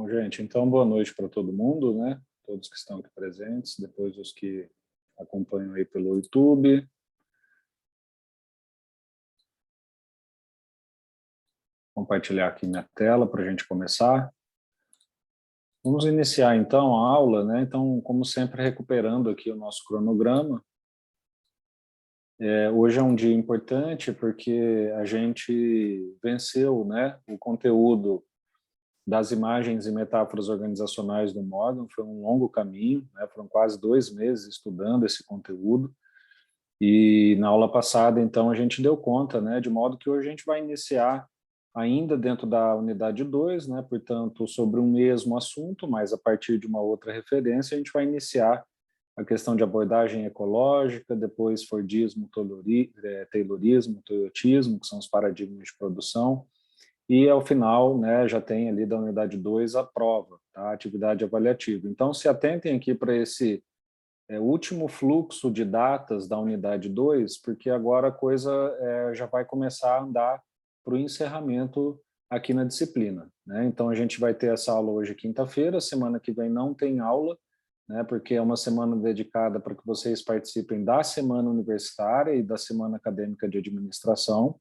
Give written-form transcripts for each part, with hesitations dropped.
Bom, gente, então boa noite para todo mundo, né? Todos que estão aqui presentes, depois os que acompanham aí pelo YouTube. Compartilhar aqui minha tela para a gente começar. Vamos iniciar então a aula, né? Então, como sempre, recuperando aqui o nosso cronograma. Hoje é um dia importante porque a gente venceu, né, o conteúdo das imagens e metáforas organizacionais do Morgan. Foi um longo caminho, né? Foram quase 2 meses estudando esse conteúdo. E na aula passada, então, a gente deu conta, né, de modo que hoje a gente vai iniciar ainda dentro da unidade 2, né, portanto, sobre um mesmo assunto, mas a partir de uma outra referência, a gente vai iniciar a questão de abordagem ecológica, depois Fordismo, Taylorismo, Toyotismo, que são os paradigmas de produção, e ao final, né, já tem ali da unidade 2 a prova, tá, a atividade avaliativa. Então, se atentem aqui para esse último fluxo de datas da unidade 2, porque agora a coisa já vai começar a andar para o encerramento aqui na disciplina, né? Então, a gente vai ter essa aula hoje, quinta-feira, semana que vem não tem aula, né, porque é uma semana dedicada para que vocês participem da semana universitária e da semana acadêmica de administração.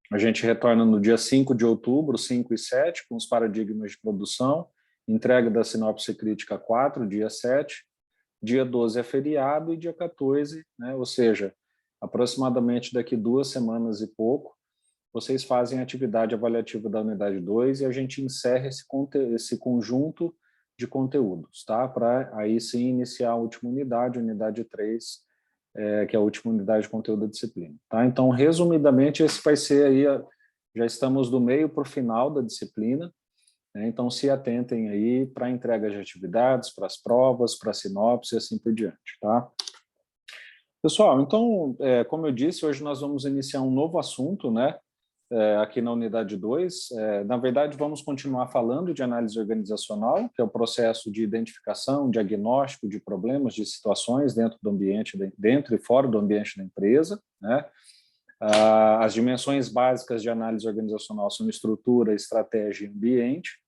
A gente retorna no dia 5 de outubro, 5 e 7, com os paradigmas de produção, entrega da sinopse crítica 4, dia 7, dia 12 é feriado e dia 14, né, ou seja, aproximadamente daqui 2 semanas e pouco, vocês fazem a atividade avaliativa da unidade 2 e a gente encerra esse conjunto de conteúdos, tá? Para aí sim iniciar a última unidade, unidade 3, que é a última unidade de conteúdo da disciplina, tá? Então, resumidamente, esse vai ser aí, já estamos do meio para o final da disciplina, né? Então, se atentem aí para a entrega de atividades, para as provas, para a sinopse e assim por diante, tá? Pessoal, então, como eu disse, hoje nós vamos iniciar um novo assunto, né? Aqui na unidade 2, na verdade, vamos continuar falando de análise organizacional, que é o processo de identificação, diagnóstico de problemas, de situações dentro do ambiente, dentro e fora do ambiente da empresa, né? As dimensões básicas de análise organizacional são estrutura, estratégia e ambiente,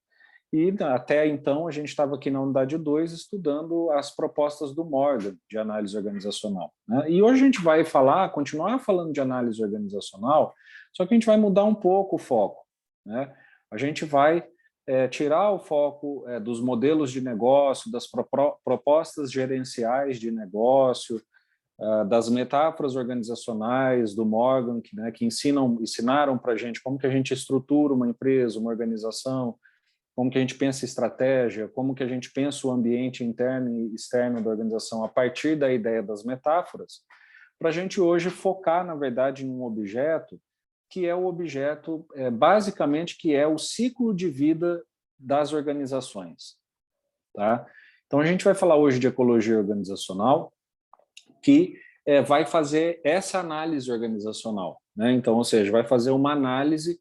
e até então a gente estava aqui na unidade 2 estudando as propostas do Morgan de análise organizacional, né? E hoje a gente vai continuar falando de análise organizacional, só que a gente vai mudar um pouco o foco, né? A gente vai tirar o foco dos modelos de negócio, das propostas gerenciais de negócio, das metáforas organizacionais do Morgan, que ensinaram para a gente como que a gente estrutura uma empresa, uma organização, como que a gente pensa estratégia, como que a gente pensa o ambiente interno e externo da organização a partir da ideia das metáforas, para a gente hoje focar, na verdade, em um objeto, que é o objeto, basicamente, que é o ciclo de vida das organizações, tá? Então, a gente vai falar hoje de ecologia organizacional, que vai fazer essa análise organizacional, né? Então, ou seja, vai fazer uma análise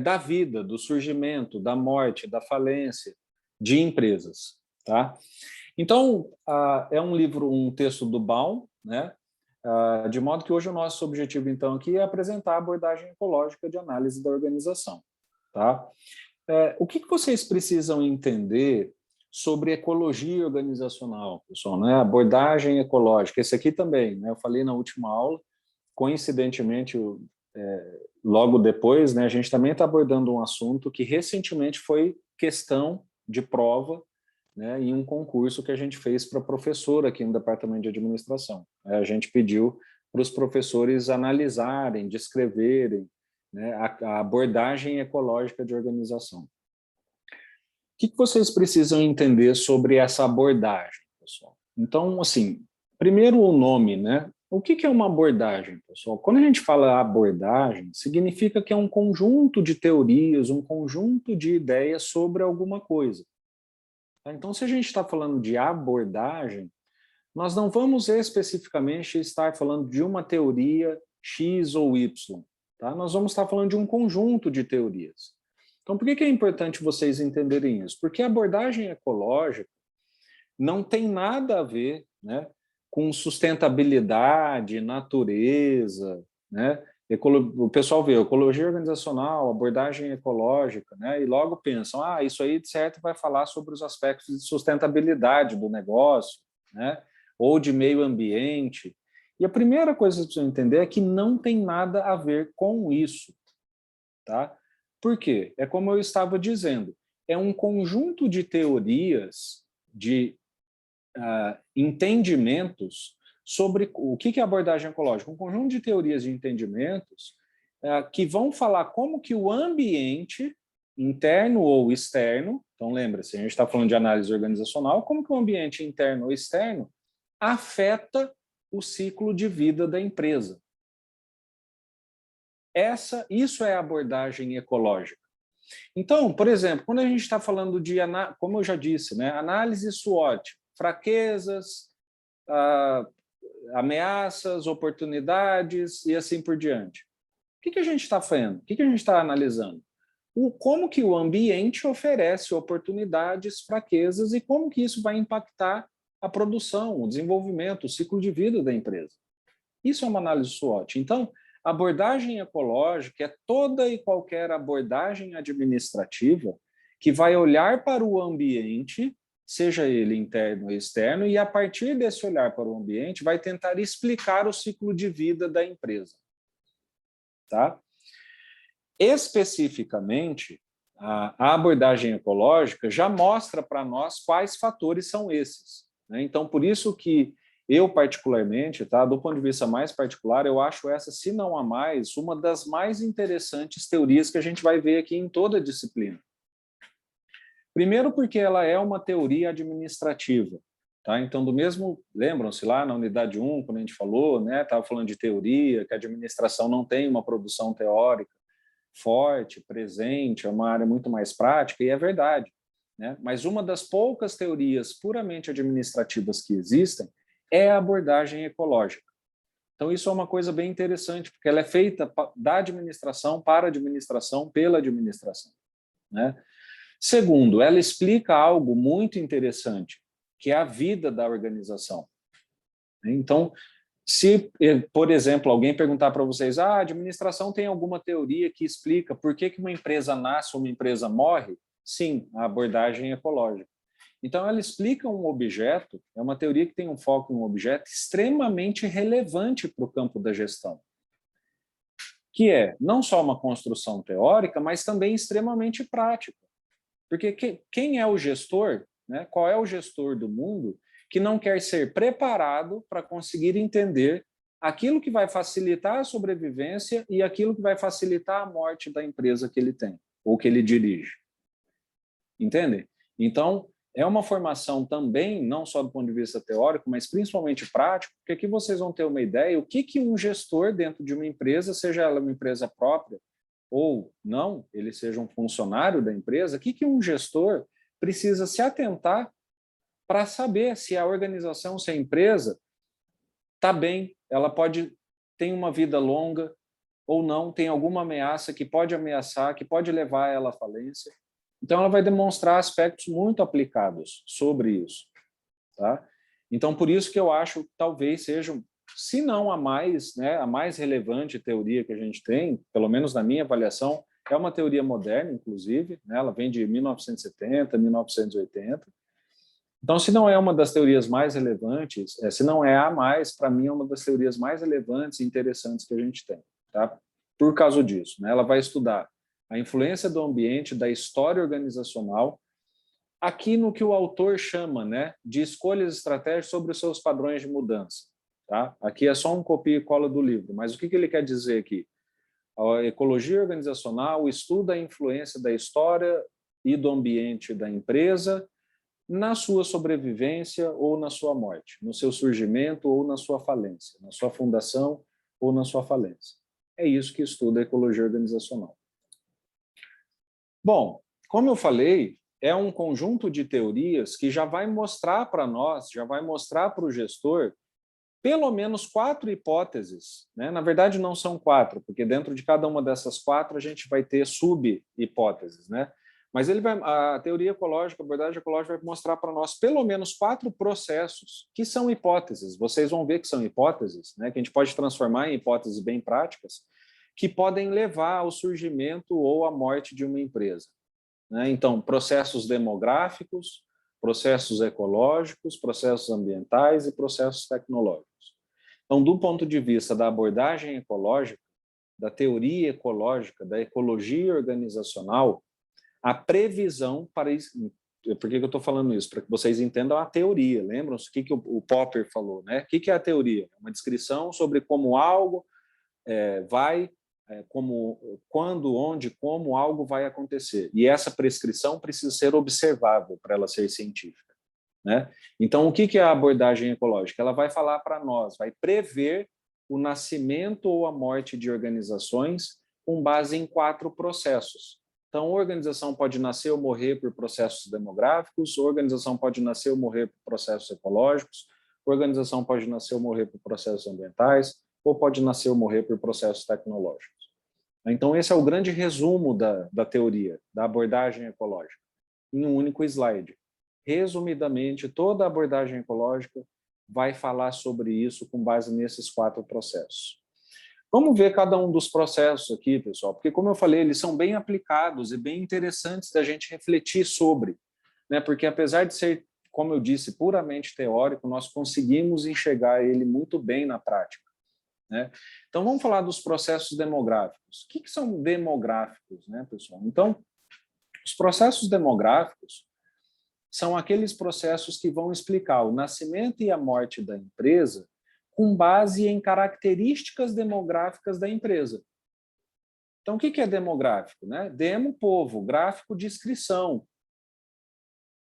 da vida, do surgimento, da morte, da falência de empresas, tá? Então, é um livro, um texto do Baum, né? De modo que hoje o nosso objetivo, então, aqui é apresentar a abordagem ecológica de análise da organização, tá? O que vocês precisam entender sobre ecologia organizacional, pessoal, né? Abordagem ecológica, esse aqui também, né? Eu falei na última aula, coincidentemente, logo depois, né, a gente também está abordando um assunto que recentemente foi questão de prova, né, em um concurso que a gente fez para professor aqui no Departamento de Administração. A gente pediu para os professores analisarem, descreverem, né, a abordagem ecológica de organização. O que vocês precisam entender sobre essa abordagem, pessoal? Então, assim, primeiro o nome, né? O que é uma abordagem, pessoal? Quando a gente fala abordagem, significa que é um conjunto de teorias, um conjunto de ideias sobre alguma coisa. Então, se a gente está falando de abordagem, nós não vamos especificamente estar falando de uma teoria X ou Y, tá? Nós vamos estar falando de um conjunto de teorias. Então, por que é importante vocês entenderem isso? Porque a abordagem ecológica não tem nada a ver, né, com sustentabilidade, natureza, né, o pessoal vê ecologia organizacional, abordagem ecológica, né? E logo pensam, isso aí de certo vai falar sobre os aspectos de sustentabilidade do negócio, né? Ou de meio ambiente. E a primeira coisa que vocês precisam entender é que não tem nada a ver com isso, tá? Por quê? É como eu estava dizendo, é um conjunto de teorias, de entendimentos sobre o que é abordagem ecológica, um conjunto de teorias de entendimentos que vão falar como que o ambiente, interno ou externo, então lembra-se, a gente está falando de análise organizacional, como que o ambiente interno ou externo afeta o ciclo de vida da empresa. Isso é abordagem ecológica. Então, por exemplo, quando a gente está falando de, como eu já disse, né, análise SWOT, fraquezas, ameaças, oportunidades e assim por diante. O que a gente está fazendo? O que a gente está analisando? Como que o ambiente oferece oportunidades, fraquezas e como que isso vai impactar a produção, o desenvolvimento, o ciclo de vida da empresa. Isso é uma análise SWOT. Então, a abordagem ecológica é toda e qualquer abordagem administrativa que vai olhar para o ambiente, seja ele interno ou externo, e a partir desse olhar para o ambiente vai tentar explicar o ciclo de vida da empresa. Tá? Especificamente, a abordagem ecológica já mostra para nós quais fatores são esses, né? Então, por isso que eu, particularmente, tá, do ponto de vista mais particular, eu acho essa, se não a mais, uma das mais interessantes teorias que a gente vai ver aqui em toda a disciplina. Primeiro porque ela é uma teoria administrativa. Tá? Então, lembram-se lá na unidade 1, quando a gente falou, né, estava falando de teoria, que a administração não tem uma produção teórica forte, presente, é uma área muito mais prática, e é verdade. Né? Mas uma das poucas teorias puramente administrativas que existem é a abordagem ecológica. Então, isso é uma coisa bem interessante, porque ela é feita da administração, para a administração, pela administração. Né? Segundo, ela explica algo muito interessante, que é a vida da organização. Então, se, por exemplo, alguém perguntar para vocês, a administração tem alguma teoria que explica por que uma empresa nasce ou uma empresa morre? Sim, a abordagem ecológica. Então, ela explica um objeto, é uma teoria que tem um foco em um objeto extremamente relevante para o campo da gestão, que é não só uma construção teórica, mas também extremamente prática. Porque quem é o gestor, né? Qual é o gestor do mundo que não quer ser preparado para conseguir entender aquilo que vai facilitar a sobrevivência e aquilo que vai facilitar a morte da empresa que ele tem ou que ele dirige? Entendem? Então, é uma formação também, não só do ponto de vista teórico, mas principalmente prático, porque aqui vocês vão ter uma ideia o que um gestor dentro de uma empresa, seja ela uma empresa própria ou não, ele seja um funcionário da empresa, o que um gestor precisa se atentar para saber se a organização, se a empresa está bem, ela tem uma vida longa ou não, tem alguma ameaça que pode ameaçar, que pode levar ela à falência. Então, ela vai demonstrar aspectos muito aplicados sobre isso. Tá? Então, por isso que eu acho que talvez seja, se não a mais, né, a mais relevante teoria que a gente tem, pelo menos na minha avaliação, é uma teoria moderna, inclusive, né, ela vem de 1970, 1980. Então, se não é uma das teorias mais relevantes, se não é a mais, para mim é uma das teorias mais relevantes e interessantes que a gente tem. Tá? Por causa disso, né, ela vai estudar a influência do ambiente, da história organizacional, aqui no que o autor chama, né, de escolhas estratégicas sobre os seus padrões de mudança. Tá? Aqui é só um copia e cola do livro, mas o que ele quer dizer aqui? A ecologia organizacional estuda a influência da história e do ambiente da empresa na sua sobrevivência ou na sua morte, no seu surgimento ou na sua falência, na sua fundação ou na sua falência. É isso que estuda a ecologia organizacional. Bom, como eu falei, é um conjunto de teorias que já vai mostrar para nós, já vai mostrar para o gestor, pelo menos 4 hipóteses. Né? Na verdade, não são 4, porque dentro de cada uma dessas 4 a gente vai ter sub-hipóteses. Né? Mas a teoria ecológica, a abordagem ecológica vai mostrar para nós pelo menos 4 processos que são hipóteses. Vocês vão ver que são hipóteses, né? Que a gente pode transformar em hipóteses bem práticas, que podem levar ao surgimento ou à morte de uma empresa, né? Então, processos demográficos, processos ecológicos, processos ambientais e processos tecnológicos. Então, do ponto de vista da abordagem ecológica, da teoria ecológica, da ecologia organizacional, a previsão para isso. Por que eu estou falando isso? Para que vocês entendam a teoria. Lembram-se o que o Popper falou, né? O que é a teoria? Uma descrição sobre como algo vai, quando, onde, como algo vai acontecer. E essa prescrição precisa ser observável para ela ser científica, né? Então, o que é a abordagem ecológica? Ela vai falar para nós, vai prever o nascimento ou a morte de organizações com base em 4 processos. Então, a organização pode nascer ou morrer por processos demográficos, a organização pode nascer ou morrer por processos ecológicos, a organização pode nascer ou morrer por processos ambientais, ou pode nascer ou morrer por processos tecnológicos. Então, esse é o grande resumo da teoria, da abordagem ecológica, em um único slide. Resumidamente, toda a abordagem ecológica vai falar sobre isso com base nesses 4 processos. Vamos ver cada um dos processos aqui, pessoal, porque, como eu falei, eles são bem aplicados e bem interessantes da gente refletir sobre, né? Porque, apesar de ser, como eu disse, puramente teórico, nós conseguimos enxergar ele muito bem na prática, né? Então, vamos falar dos processos demográficos. O que são demográficos, né, pessoal? Então, os processos demográficos são aqueles processos que vão explicar o nascimento e a morte da empresa com base em características demográficas da empresa. Então, o que é demográfico, né? Demo, povo, gráfico, descrição,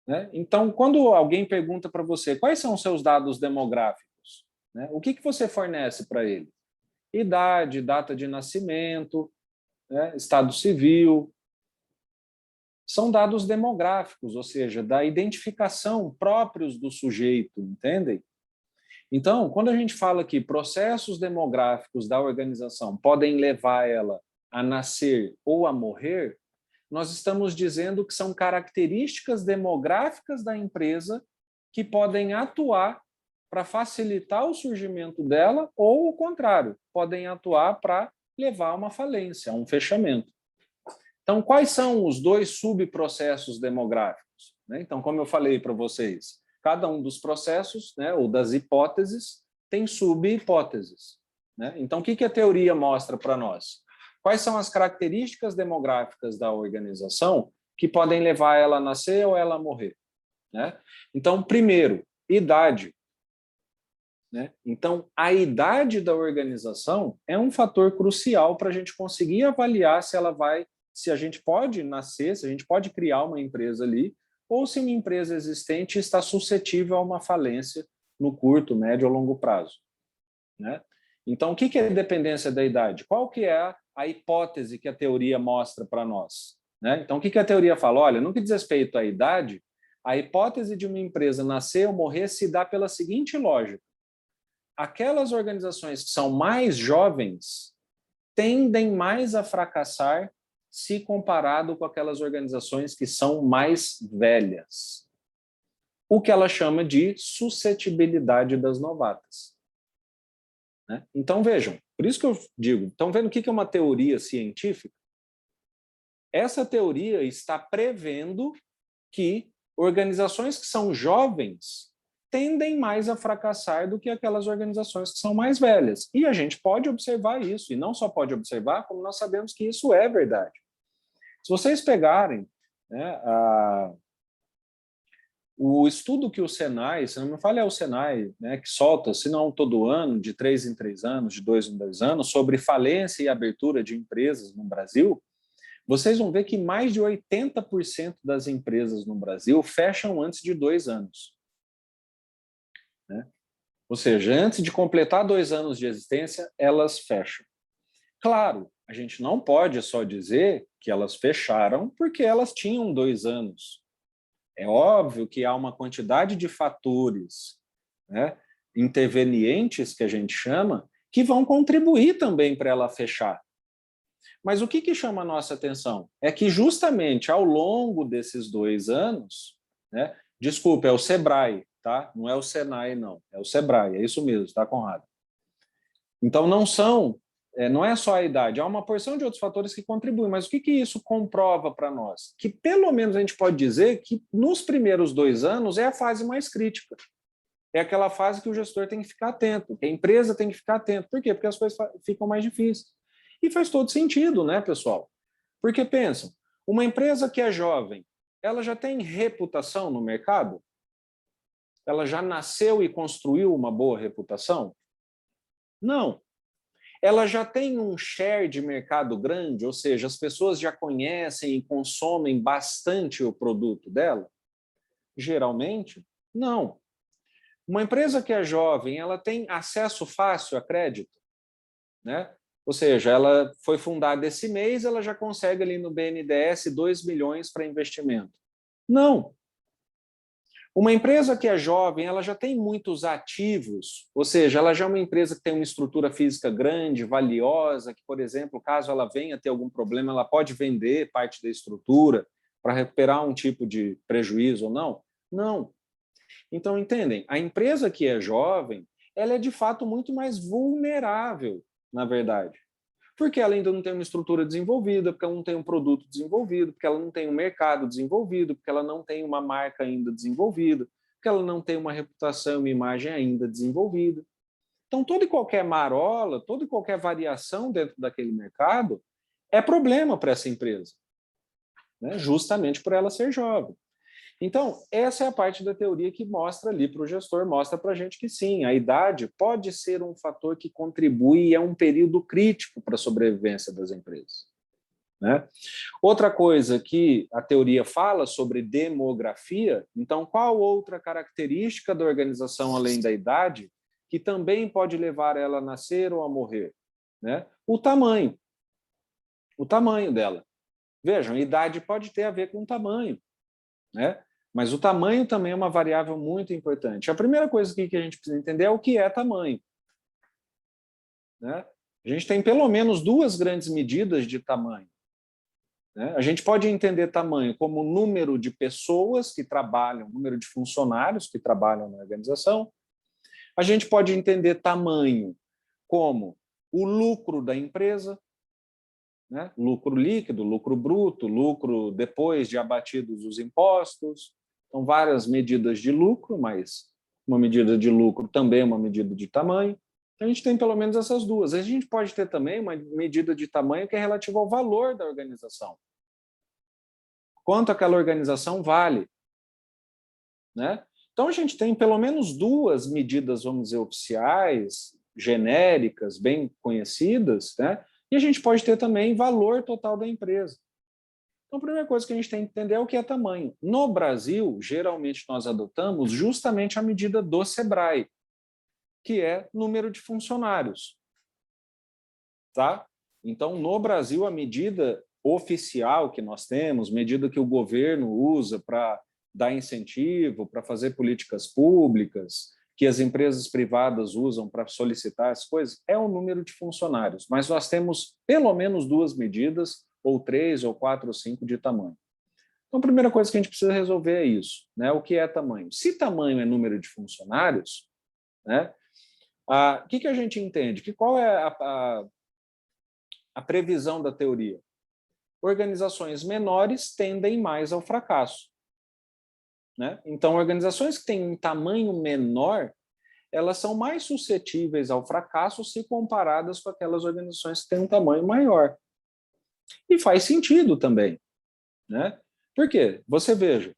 né? Então, quando alguém pergunta para você quais são os seus dados demográficos, né? O que você fornece para ele? Idade, data de nascimento, né? Estado civil. São dados demográficos, ou seja, da identificação próprios do sujeito, entendem? Então, quando a gente fala que processos demográficos da organização podem levar ela a nascer ou a morrer, nós estamos dizendo que são características demográficas da empresa que podem atuar para facilitar o surgimento dela ou, o contrário, podem atuar para levar a uma falência, a um fechamento. Então, quais são os 2 subprocessos demográficos? Então, como eu falei para vocês, cada um dos processos, né, ou das hipóteses, tem subhipóteses, né? Então, o que a teoria mostra para nós? Quais são as características demográficas da organização que podem levar ela a nascer ou ela a morrer, né? Então, primeiro, idade, né? Então, a idade da organização é um fator crucial para a gente conseguir avaliar se a gente pode nascer, se a gente pode criar uma empresa ali, ou se uma empresa existente está suscetível a uma falência no curto, médio ou longo prazo, né? Então, o que é a dependência da idade? Qual que é a hipótese que a teoria mostra para nós, né? Então, o que a teoria fala? Olha, no que diz respeito à idade, a hipótese de uma empresa nascer ou morrer se dá pela seguinte lógica: aquelas organizações que são mais jovens tendem mais a fracassar se comparado com aquelas organizações que são mais velhas. O que ela chama de suscetibilidade das novatas, né? Então, vejam, por isso que eu digo, estão vendo o que é uma teoria científica? Essa teoria está prevendo que organizações que são jovens tendem mais a fracassar do que aquelas organizações que são mais velhas. E a gente pode observar isso, e não só pode observar, como nós sabemos que isso é verdade. Se vocês pegarem, né, o estudo que o Senai, se não me falha, é o Senai, né, que solta, se não todo ano, de 3 em 3 anos, de 2 em 2 anos, sobre falência e abertura de empresas no Brasil, vocês vão ver que mais de 80% das empresas no Brasil fecham antes de 2 anos. Né? Ou seja, antes de completar 2 anos de existência, elas fecham. Claro, a gente não pode só dizer que elas fecharam porque elas tinham 2 anos. É óbvio que há uma quantidade de fatores, né, intervenientes, que a gente chama, que vão contribuir também para ela fechar. Mas o que chama a nossa atenção? É que justamente ao longo desses 2 anos, né, desculpa, é o Sebrae, tá? Não é o Senai, não, é o Sebrae, é isso mesmo, tá, Conrado? Então, não são não é só a idade, há uma porção de outros fatores que contribuem, mas o que isso comprova para nós? Que pelo menos a gente pode dizer que nos primeiros 2 anos é a fase mais crítica. É aquela fase que o gestor tem que ficar atento, que a empresa tem que ficar atento. Por quê? Porque as coisas ficam mais difíceis. E faz todo sentido, né, pessoal? Porque pensam, uma empresa que é jovem, ela já tem reputação no mercado? Ela já nasceu e construiu uma boa reputação? Não. Ela já tem um share de mercado grande, ou seja, as pessoas já conhecem e consomem bastante o produto dela? Geralmente, não. Uma empresa que é jovem, ela tem acesso fácil a crédito, né? Ou seja, ela foi fundada esse mês, ela já consegue ali no BNDES 2 milhões para investimento. Não. Uma empresa que é jovem, ela já tem muitos ativos, ou seja, ela já é uma empresa que tem uma estrutura física grande, valiosa, que, por exemplo, caso ela venha ter algum problema, ela pode vender parte da estrutura para recuperar um tipo de prejuízo ou não? Não. Então, entendem? A empresa que é jovem, ela é de fato muito mais vulnerável, na verdade. Porque ela ainda não tem uma estrutura desenvolvida, porque ela não tem um produto desenvolvido, porque ela não tem um mercado desenvolvido, porque ela não tem uma marca ainda desenvolvida, porque ela não tem uma reputação e uma imagem ainda desenvolvida. Então, toda e qualquer marola, toda e qualquer variação dentro daquele mercado é problema para essa empresa, né? Justamente por ela ser jovem. Então, essa é a parte da teoria que mostra ali para o gestor, mostra para a gente que sim, a idade pode ser um fator que contribui e é um período crítico para a sobrevivência das empresas, né? Outra coisa que a teoria fala sobre demografia, então qual outra característica da organização além da idade que também pode levar ela a nascer ou a morrer, né? O tamanho dela. Vejam, a idade pode ter a ver com o tamanho, né? Mas o tamanho também é uma variável muito importante. A primeira coisa que a gente precisa entender é o que é tamanho, né? A gente tem pelo menos 2 grandes medidas de tamanho, né? A gente pode entender tamanho como número de pessoas que trabalham, número de funcionários que trabalham na organização. A gente pode entender tamanho como o lucro da empresa, né? Lucro líquido, lucro bruto, lucro depois de abatidos os impostos. Então, várias medidas de lucro, mas uma medida de lucro também é uma medida de tamanho. A gente tem pelo menos essas 2. A gente pode ter também uma medida de tamanho que é relativa ao valor da organização. Quanto aquela organização vale, né? Então, a gente tem pelo menos 2 medidas, vamos dizer, oficiais, genéricas, bem conhecidas, né? E a gente pode ter também valor total da empresa. Então, a primeira coisa que a gente tem que entender é o que é tamanho. No Brasil, geralmente nós adotamos justamente a medida do Sebrae, que é número de funcionários. Tá? Então, no Brasil, a medida oficial que nós temos, medida que o governo usa para dar incentivo, para fazer políticas públicas, que as empresas privadas usam para solicitar as coisas, é o número de funcionários. Mas nós temos pelo menos 2 medidas, ou 3, ou 4, ou 5 de tamanho. Então, a primeira coisa que a gente precisa resolver é isso, né? O que é tamanho? Se tamanho é número de funcionários, né? O que a gente entende? Qual é a previsão da teoria? Organizações menores tendem mais ao fracasso, né? Então, organizações que têm um tamanho menor, elas são mais suscetíveis ao fracasso se comparadas com aquelas organizações que têm um tamanho maior. E faz sentido também, né? Por quê? Você veja,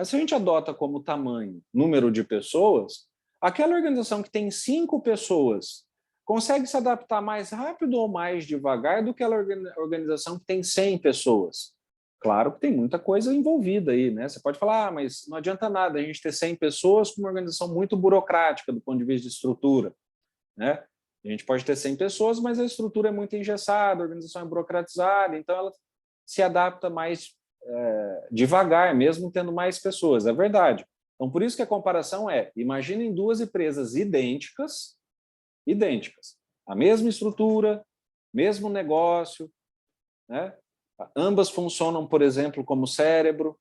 se a gente adota como tamanho número de pessoas, aquela organização que tem 5 pessoas consegue se adaptar mais rápido ou mais devagar do que aquela organização que tem 100 pessoas. Claro que tem muita coisa envolvida aí, né? Você pode falar, mas não adianta nada a gente ter 100 pessoas com uma organização muito burocrática do ponto de vista de estrutura, né? A gente pode ter 100 pessoas, mas a estrutura é muito engessada, a organização é burocratizada, então ela se adapta mais devagar, mesmo tendo mais pessoas, é verdade. Então, por isso que a comparação é, imaginem 2 empresas idênticas, a mesma estrutura, mesmo negócio, né? Ambas funcionam, por exemplo, como cérebro,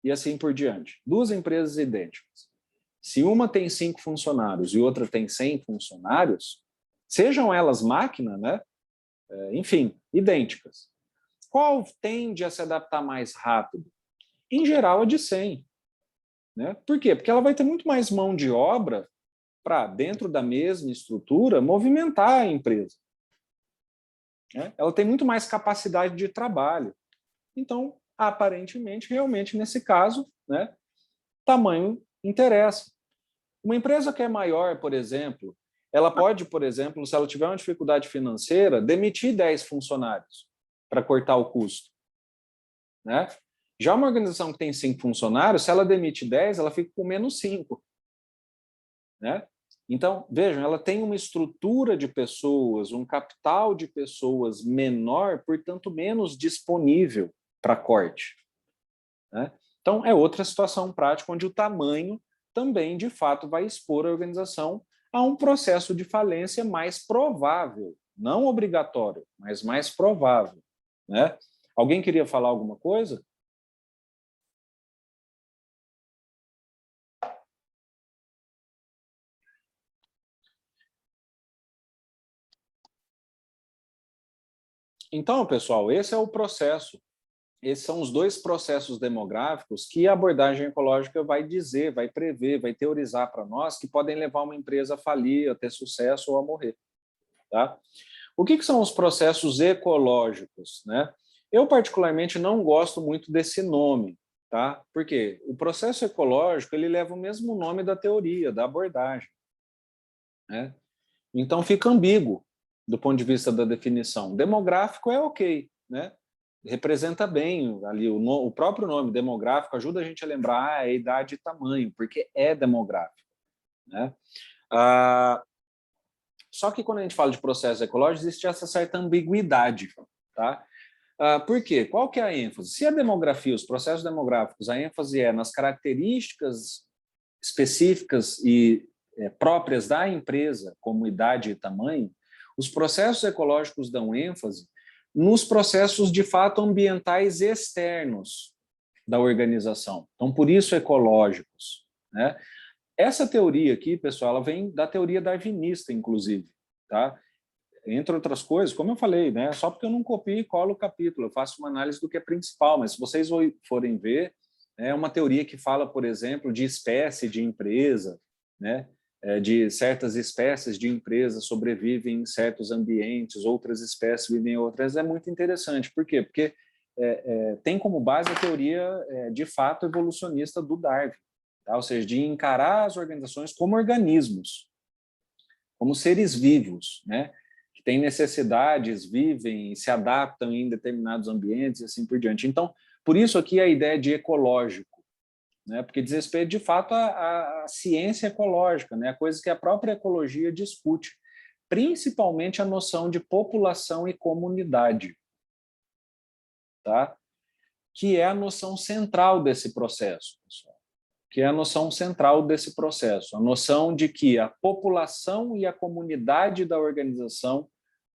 e assim por diante. 2 empresas idênticas. Se uma tem 5 funcionários e outra tem 100 funcionários, sejam elas máquina, né? enfim, idênticas. Qual tende a se adaptar mais rápido? Em geral, a de 100. Né? Por quê? Porque ela vai ter muito mais mão de obra para, dentro da mesma estrutura, movimentar a empresa. Né? Ela tem muito mais capacidade de trabalho. Então, aparentemente, realmente, nesse caso, né, tamanho interessa. Uma empresa que é maior, por exemplo, ela pode, por exemplo, se ela tiver uma dificuldade financeira, demitir 10 funcionários para cortar o custo. Né? Já uma organização que tem 5 funcionários, se ela demite 10, ela fica com menos 5. Né? Então, vejam, ela tem uma estrutura de pessoas, um capital de pessoas menor, portanto, menos disponível para corte. Né? Então, é outra situação prática onde o tamanho também, de fato, vai expor a organização a um processo de falência mais provável, não obrigatório, mas mais provável. Né? Alguém queria falar alguma coisa? Então, pessoal, esse é o processo. Esses são os dois processos demográficos que a abordagem ecológica vai dizer, vai prever, vai teorizar para nós que podem levar uma empresa a falir, a ter sucesso ou a morrer. Tá? O que são os processos ecológicos? Né? Eu, particularmente, não gosto muito desse nome. Tá? Porque o processo ecológico ele leva o mesmo nome da teoria, da abordagem. Né? Então, fica ambíguo do ponto de vista da definição. Demográfico é ok, né? Representa bem ali o próprio nome demográfico, ajuda a gente a lembrar é idade e tamanho, porque é demográfico. Né? Só que quando a gente fala de processo ecológico, existe essa certa ambiguidade. Tá? Por quê? Qual que é a ênfase? Se a demografia, os processos demográficos, a ênfase é nas características específicas e próprias da empresa, como idade e tamanho, os processos ecológicos dão ênfase nos processos, de fato, ambientais externos da organização. Então, por isso, ecológicos. Né? Essa teoria aqui, pessoal, ela vem da teoria darwinista, inclusive. Tá? Entre outras coisas, como eu falei, né? Só porque eu não copio e colo o capítulo, eu faço uma análise do que é principal, mas se vocês forem ver, é uma teoria que fala, por exemplo, de espécie de empresa, né? De certas espécies de empresa sobrevivem em certos ambientes, outras espécies vivem em outras, é muito interessante. Por quê? Porque tem como base a teoria, de fato, evolucionista do Darwin, tá? Ou seja, de encarar as organizações como organismos, como seres vivos, né? Que têm necessidades, vivem, se adaptam em determinados ambientes e assim por diante. Então, por isso aqui a ideia de ecológico, né? Porque diz respeito, de fato, à ciência ecológica, né? Coisas que a própria ecologia discute, principalmente a noção de população e comunidade, tá? Que é a noção central desse processo, pessoal. Que é a noção central desse processo, a noção de que a população e a comunidade da organização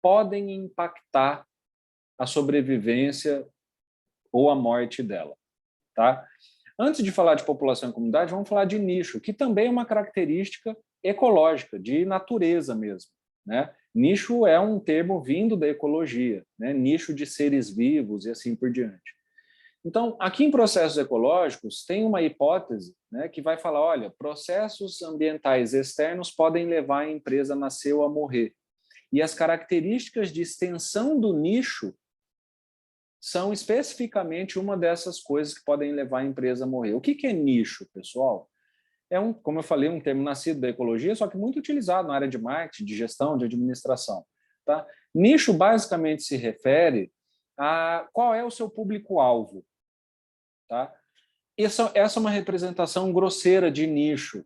podem impactar a sobrevivência ou a morte dela. Tá? Antes de falar de população e comunidade, vamos falar de nicho, que também é uma característica ecológica, de natureza mesmo. Né? Nicho é um termo vindo da ecologia, né? Nicho de seres vivos e assim por diante. Então, aqui em processos ecológicos, tem uma hipótese, né, que vai falar, olha, processos ambientais externos podem levar a empresa a nascer ou a morrer. E as características de extensão do nicho são especificamente uma dessas coisas que podem levar a empresa a morrer. O que é nicho, pessoal? É, como eu falei, um termo nascido da ecologia, só que muito utilizado na área de marketing, de gestão, de administração. Tá? Nicho basicamente se refere a qual é o seu público-alvo. Tá? Essa é uma representação grosseira de nicho,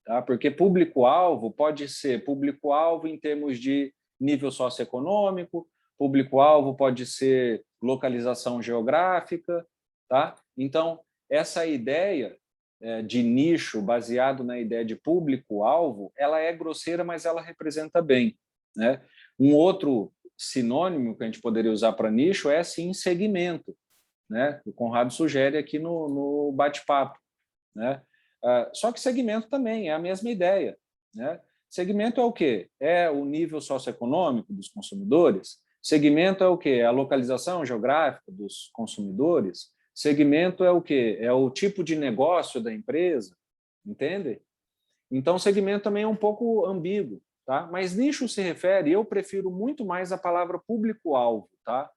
tá? Porque público-alvo pode ser público-alvo em termos de nível socioeconômico, público-alvo pode ser localização geográfica. Tá? Então, essa ideia de nicho, baseado na ideia de público-alvo, ela é grosseira, mas ela representa bem. Né? Um outro sinônimo que a gente poderia usar para nicho é, sim, segmento. Né? O Conrado sugere aqui no bate-papo. Né? Só que segmento também é a mesma ideia. Né? Segmento é o quê? É o nível socioeconômico dos consumidores? Segmento é o quê? É a localização geográfica dos consumidores. Segmento é o quê? É o tipo de negócio da empresa, entende? Então, segmento também é um pouco ambíguo, tá? Mas nicho se refere, eu prefiro muito mais a palavra público-alvo, tá?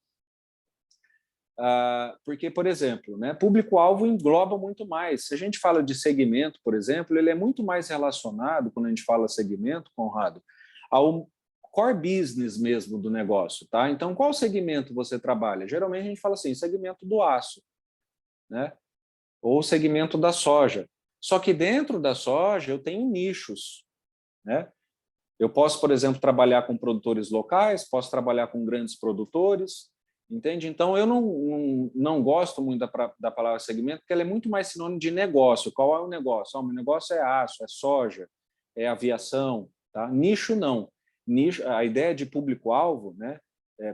Porque, por exemplo, né, público-alvo engloba muito mais. Se a gente fala de segmento, por exemplo, ele é muito mais relacionado, quando a gente fala segmento, Conrado, ao core business mesmo do negócio, tá? Então, qual segmento você trabalha? Geralmente a gente fala assim, segmento do aço, né? Ou segmento da soja. Só que dentro da soja eu tenho nichos, né? Eu posso, por exemplo, trabalhar com produtores locais, posso trabalhar com grandes produtores, entende? Então, eu não gosto muito da palavra segmento, porque ela é muito mais sinônimo de negócio. Qual é o negócio? O meu negócio é aço, é soja, é aviação, tá? Nicho, não. Nicho, a ideia de público-alvo, né?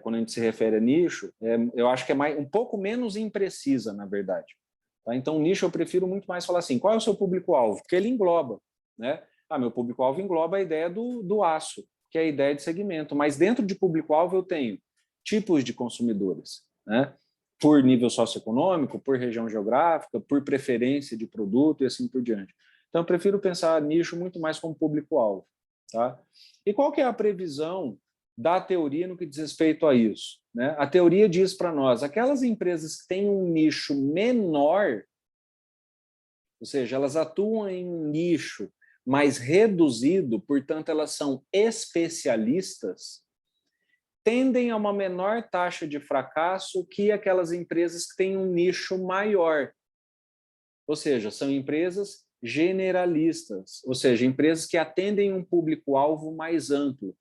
Quando a gente se refere a nicho, eu acho que é um pouco menos imprecisa, na verdade. Tá? Então, nicho eu prefiro muito mais falar assim, qual é o seu público-alvo? Porque ele engloba, né? Meu público-alvo engloba a ideia do aço, que é a ideia de segmento. Mas dentro de público-alvo eu tenho tipos de consumidores, né? Por nível socioeconômico, por região geográfica, por preferência de produto e assim por diante. Então, eu prefiro pensar nicho muito mais como público-alvo. Tá? E qual que é a previsão da teoria no que diz respeito a isso? Né? A teoria diz para nós, aquelas empresas que têm um nicho menor, ou seja, elas atuam em um nicho mais reduzido, portanto, elas são especialistas, tendem a uma menor taxa de fracasso que aquelas empresas que têm um nicho maior. Ou seja, são empresas generalistas, ou seja, empresas que atendem um público-alvo mais amplo.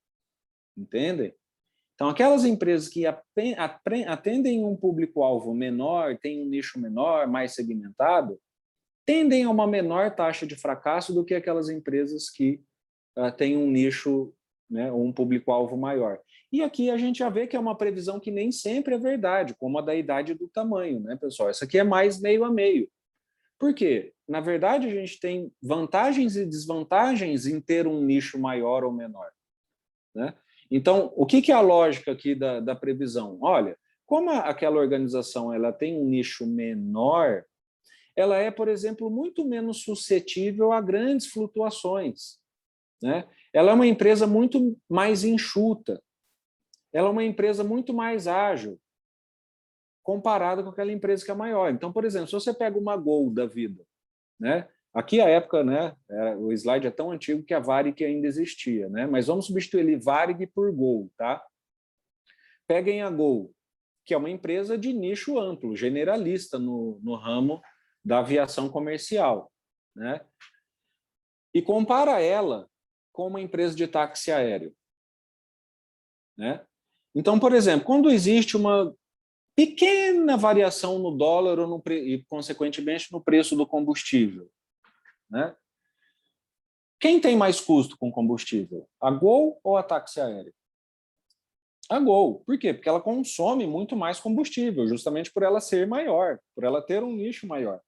Entendem? Então, aquelas empresas que atendem um público-alvo menor, têm um nicho menor, mais segmentado, tendem a uma menor taxa de fracasso do que aquelas empresas que têm um nicho, né, um público-alvo maior. E aqui a gente já vê que é uma previsão que nem sempre é verdade, como a da idade e do tamanho, né, pessoal? Isso aqui é mais meio a meio. Por quê? Na verdade, a gente tem vantagens e desvantagens em ter um nicho maior ou menor, né? Então, o que é a lógica aqui da previsão? Olha, como aquela organização ela tem um nicho menor, ela é, por exemplo, muito menos suscetível a grandes flutuações, né? Ela é uma empresa muito mais enxuta, ela é uma empresa muito mais ágil, comparada com aquela empresa que é maior. Então, por exemplo, se você pega uma Gol da vida, né? Aqui a época, né? O slide é tão antigo que a Varig ainda existia, né? Mas vamos substituir Varig por Gol, tá? Peguem a Gol, que é uma empresa de nicho amplo, generalista no ramo da aviação comercial, né? E compara ela com uma empresa de táxi aéreo, né? Então, por exemplo, quando existe uma pequena variação no dólar ou e, consequentemente, no preço do combustível, né? Quem tem mais custo com combustível? A Gol ou a táxi aéreo? A Gol. Por quê? Porque ela consome muito mais combustível, justamente por ela ser maior, por ela ter um nicho maior.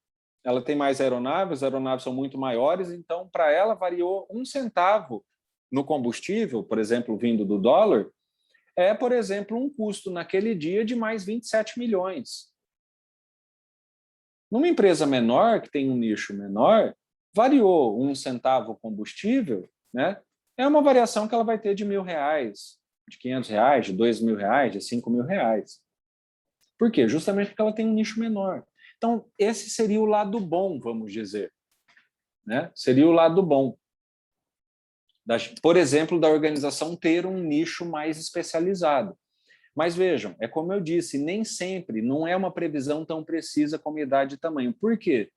Ela tem mais aeronaves, as aeronaves são muito maiores, então, para ela, variou 1 centavo no combustível, por exemplo, vindo do dólar, por exemplo, um custo naquele dia de mais 27 milhões. Numa empresa menor, que tem um nicho menor, variou 1 centavo o combustível, né? É uma variação que ela vai ter de R$ 1.000, de R$ 500, de R$ 2.000, de R$ 5.000. Por quê? Justamente porque ela tem um nicho menor. Então, esse seria o lado bom, vamos dizer, né? Seria o lado bom. Por exemplo, da organização ter um nicho mais especializado. Mas vejam, é como eu disse, nem sempre, não é uma previsão tão precisa como idade e tamanho. Por quê?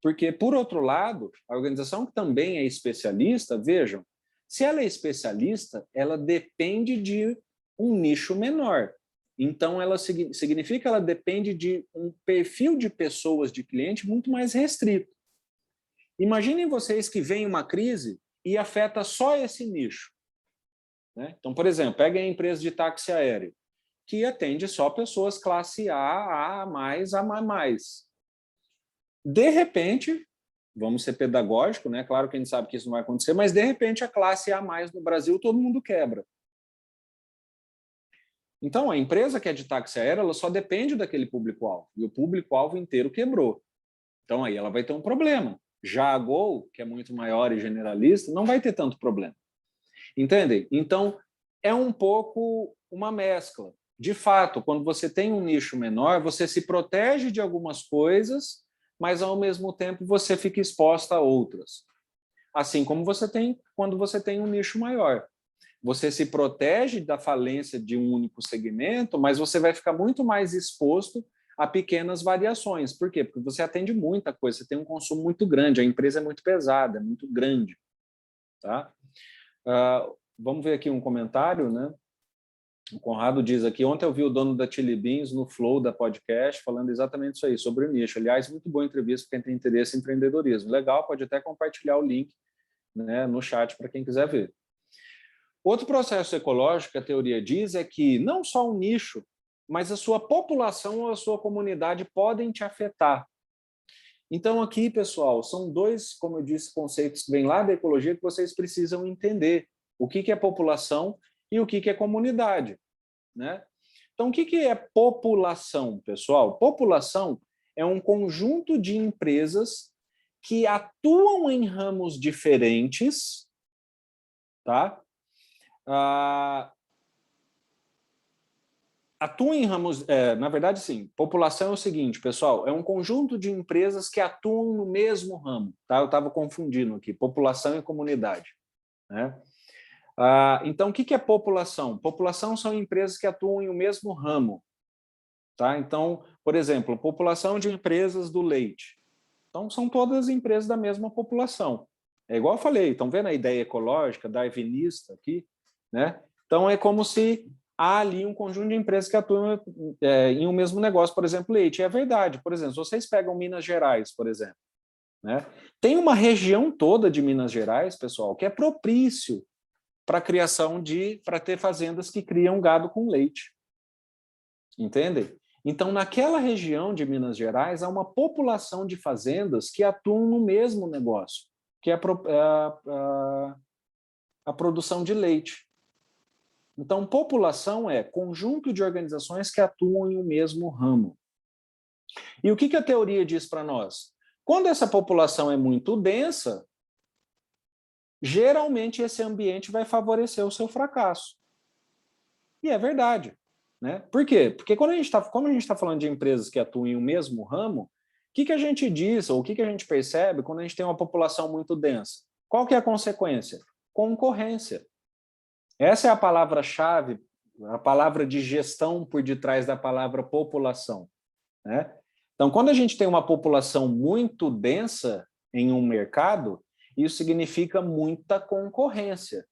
Porque, por outro lado, a organização que também é especialista, vejam, se ela é especialista, ela depende de um nicho menor. Então, ela significa que ela depende de um perfil de pessoas, de cliente, muito mais restrito. Imaginem vocês que vem uma crise e afeta só esse nicho, né? Então, por exemplo, peguem a empresa de táxi aéreo, que atende só pessoas classe A mais, A mais. De repente, vamos ser pedagógico, né? Claro que a gente sabe que isso não vai acontecer, mas de repente a classe A mais no Brasil todo mundo quebra. Então, a empresa que é de táxi aéreo, ela só depende daquele público-alvo, e o público-alvo inteiro quebrou. Então, aí ela vai ter um problema. Já a Gol, que é muito maior e generalista, não vai ter tanto problema. Entendem? Então, é um pouco uma mescla. De fato, quando você tem um nicho menor, você se protege de algumas coisas, mas, ao mesmo tempo, você fica exposta a outras. Assim como você tem quando você tem um nicho maior. Você se protege da falência de um único segmento, mas você vai ficar muito mais exposto a pequenas variações. Por quê? Porque você atende muita coisa, você tem um consumo muito grande, a empresa é muito pesada, é muito grande. Tá? Vamos ver aqui um comentário, né? O Conrado diz aqui, ontem eu vi o dono da Chili Beans no Flow da podcast falando exatamente isso aí, sobre o nicho. Aliás, muito boa entrevista para quem tem interesse em empreendedorismo. Legal, pode até compartilhar o link, né, no chat para quem quiser ver. Outro processo ecológico que a teoria diz é que não só o nicho, mas a sua população ou a sua comunidade podem te afetar. Então aqui, pessoal, são dois, como eu disse, conceitos que vêm lá da ecologia que vocês precisam entender. O que é população e o que é comunidade, né? Então, o que é população, pessoal? População é um conjunto de empresas que atuam em ramos diferentes, tá? Atuam em ramos... na verdade, sim. População é o seguinte, pessoal, é um conjunto de empresas que atuam no mesmo ramo, tá? Eu estava confundindo aqui, população e comunidade, né? Então, o que é população? População são empresas que atuam em o mesmo ramo. Tá? Então, por exemplo, população de empresas do leite. Então, são todas empresas da mesma população. É igual eu falei, estão vendo a ideia ecológica, darwinista aqui? Né? Então, é como se há ali um conjunto de empresas que atuam em um mesmo negócio, por exemplo, leite. E é verdade. Por exemplo, se vocês pegam Minas Gerais, por exemplo, né? Tem uma região toda de Minas Gerais, pessoal, que é propício para a criação para ter fazendas que criam gado com leite. Entendem? Então, naquela região de Minas Gerais, há uma população de fazendas que atuam no mesmo negócio, que é a produção de leite. Então, população é conjunto de organizações que atuam em um mesmo ramo. E o que a teoria diz para nós? Quando essa população é muito densa, geralmente esse ambiente vai favorecer o seu fracasso. E é verdade. Né? Por quê? Porque como a gente está falando de empresas que atuam em um mesmo ramo, o que a gente diz, ou o que a gente percebe quando a gente tem uma população muito densa? Qual que é a consequência? Concorrência. Essa é a palavra-chave, a palavra de gestão por detrás da palavra população. Né? Então, quando a gente tem uma população muito densa em um mercado, isso significa muita concorrência.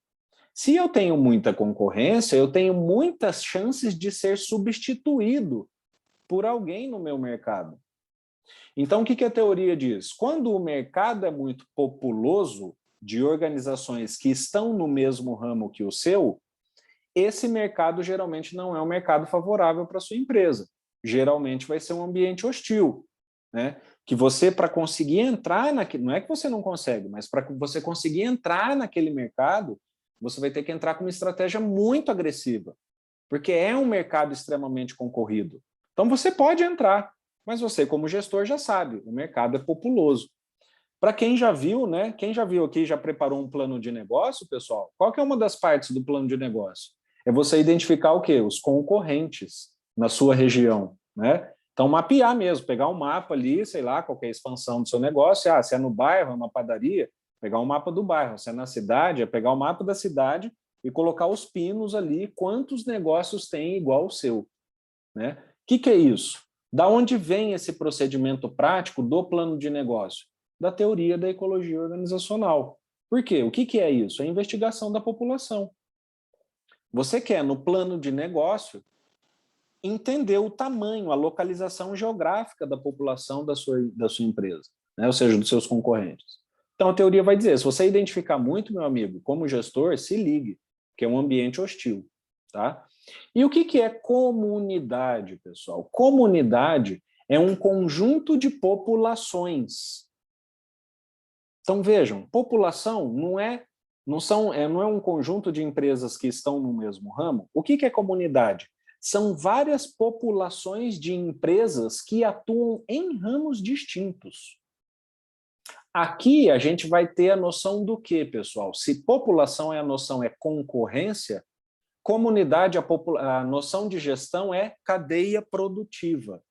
Se eu tenho muita concorrência, eu tenho muitas chances de ser substituído por alguém no meu mercado. Então, o que a teoria diz? Quando o mercado é muito populoso, de organizações que estão no mesmo ramo que o seu, esse mercado geralmente não é um mercado favorável para a sua empresa. Geralmente vai ser um ambiente hostil, né? Que você, para conseguir entrar naquele... Não é que você não consegue, mas para você conseguir entrar naquele mercado, você vai ter que entrar com uma estratégia muito agressiva, porque é um mercado extremamente concorrido. Então, você pode entrar, mas você, como gestor, já sabe, o mercado é populoso. Para quem já viu, né? Quem já viu aqui, já preparou um plano de negócio, pessoal? Qual que é uma das partes do plano de negócio? É você identificar o quê? Os concorrentes na sua região, né? Então, mapear mesmo, pegar um mapa ali, sei lá, qualquer expansão do seu negócio. Se é no bairro, é uma padaria, pegar um mapa do bairro. Se é na cidade, é pegar o mapa da cidade e colocar os pinos ali, quantos negócios tem igual o seu, né? O que é isso? Da onde vem esse procedimento prático do plano de negócio? Da teoria da ecologia organizacional. Por quê? O que é isso? É a investigação da população. Você quer, no plano de negócio, entender o tamanho, a localização geográfica da população da sua empresa, né? Ou seja, dos seus concorrentes. Então, a teoria vai dizer, se você identificar muito, meu amigo, como gestor, se ligue, que é um ambiente hostil. Tá? E o que é comunidade, pessoal? Comunidade é um conjunto de populações. Então, vejam, população não é um conjunto de empresas que estão no mesmo ramo. O que é comunidade? são várias populações de empresas que atuam em ramos distintos. Aqui a gente vai ter a noção do quê, pessoal? Se população a noção é concorrência, comunidade, a noção de gestão é cadeia produtiva.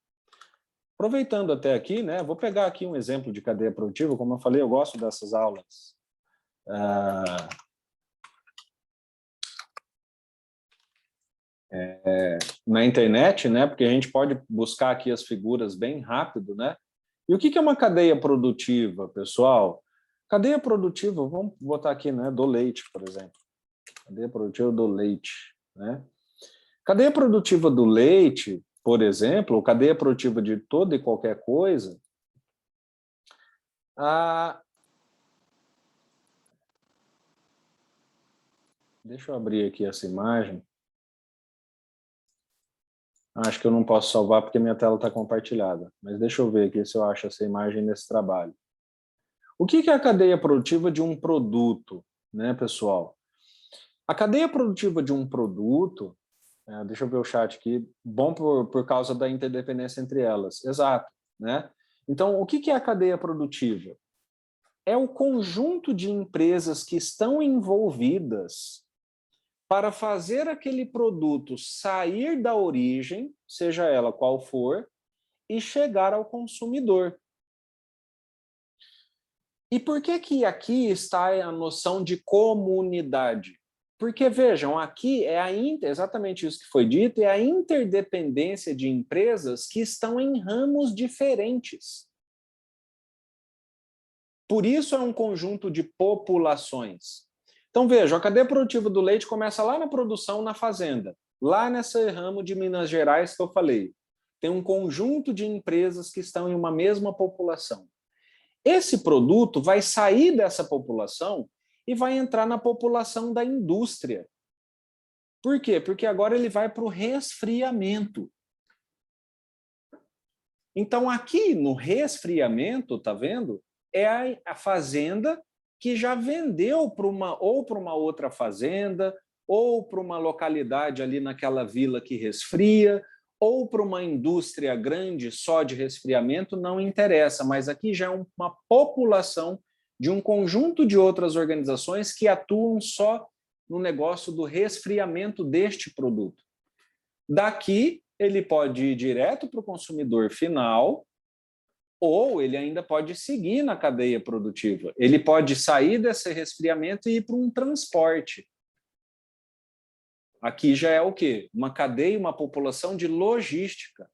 Aproveitando até aqui, né, vou pegar aqui um exemplo de cadeia produtiva, como eu falei, eu gosto dessas aulas. Na internet, né, porque a gente pode buscar aqui as figuras bem rápido, né? E o que é uma cadeia produtiva, pessoal? Cadeia produtiva, vamos botar aqui, né, do leite, por exemplo. Cadeia produtiva do leite, né? Cadeia produtiva do leite, por exemplo, ou cadeia produtiva de toda e qualquer coisa, deixa eu abrir aqui essa imagem. Acho que eu não posso salvar porque minha tela está compartilhada, mas deixa eu ver aqui se eu acho essa imagem nesse trabalho. O que é a cadeia produtiva de um produto, né, pessoal? A cadeia produtiva de um produto, deixa eu ver o chat aqui, bom por causa da interdependência entre elas, exato, né? Então, o que é a cadeia produtiva? É o conjunto de empresas que estão envolvidas para fazer aquele produto sair da origem, seja ela qual for, e chegar ao consumidor. E por que aqui está a noção de comunidade? Porque, vejam, aqui é exatamente isso que foi dito, é a interdependência de empresas que estão em ramos diferentes. Por isso é um conjunto de populações. Então, vejam, a cadeia produtiva do leite começa lá na produção, na fazenda. Lá nesse ramo de Minas Gerais que eu falei. Tem um conjunto de empresas que estão em uma mesma população. Esse produto vai sair dessa população e vai entrar na população da indústria. Por quê? Porque agora ele vai para o resfriamento. Então, aqui no resfriamento, tá vendo? É a fazenda que já vendeu para uma outra fazenda, ou para uma localidade ali naquela vila que resfria, ou para uma indústria grande só de resfriamento, não interessa, mas aqui já é uma população de um conjunto de outras organizações que atuam só no negócio do resfriamento deste produto. Daqui, ele pode ir direto para o consumidor final, ou ele ainda pode seguir na cadeia produtiva. Ele pode sair desse resfriamento e ir para um transporte. Aqui já é o quê? Uma cadeia, uma população de logística.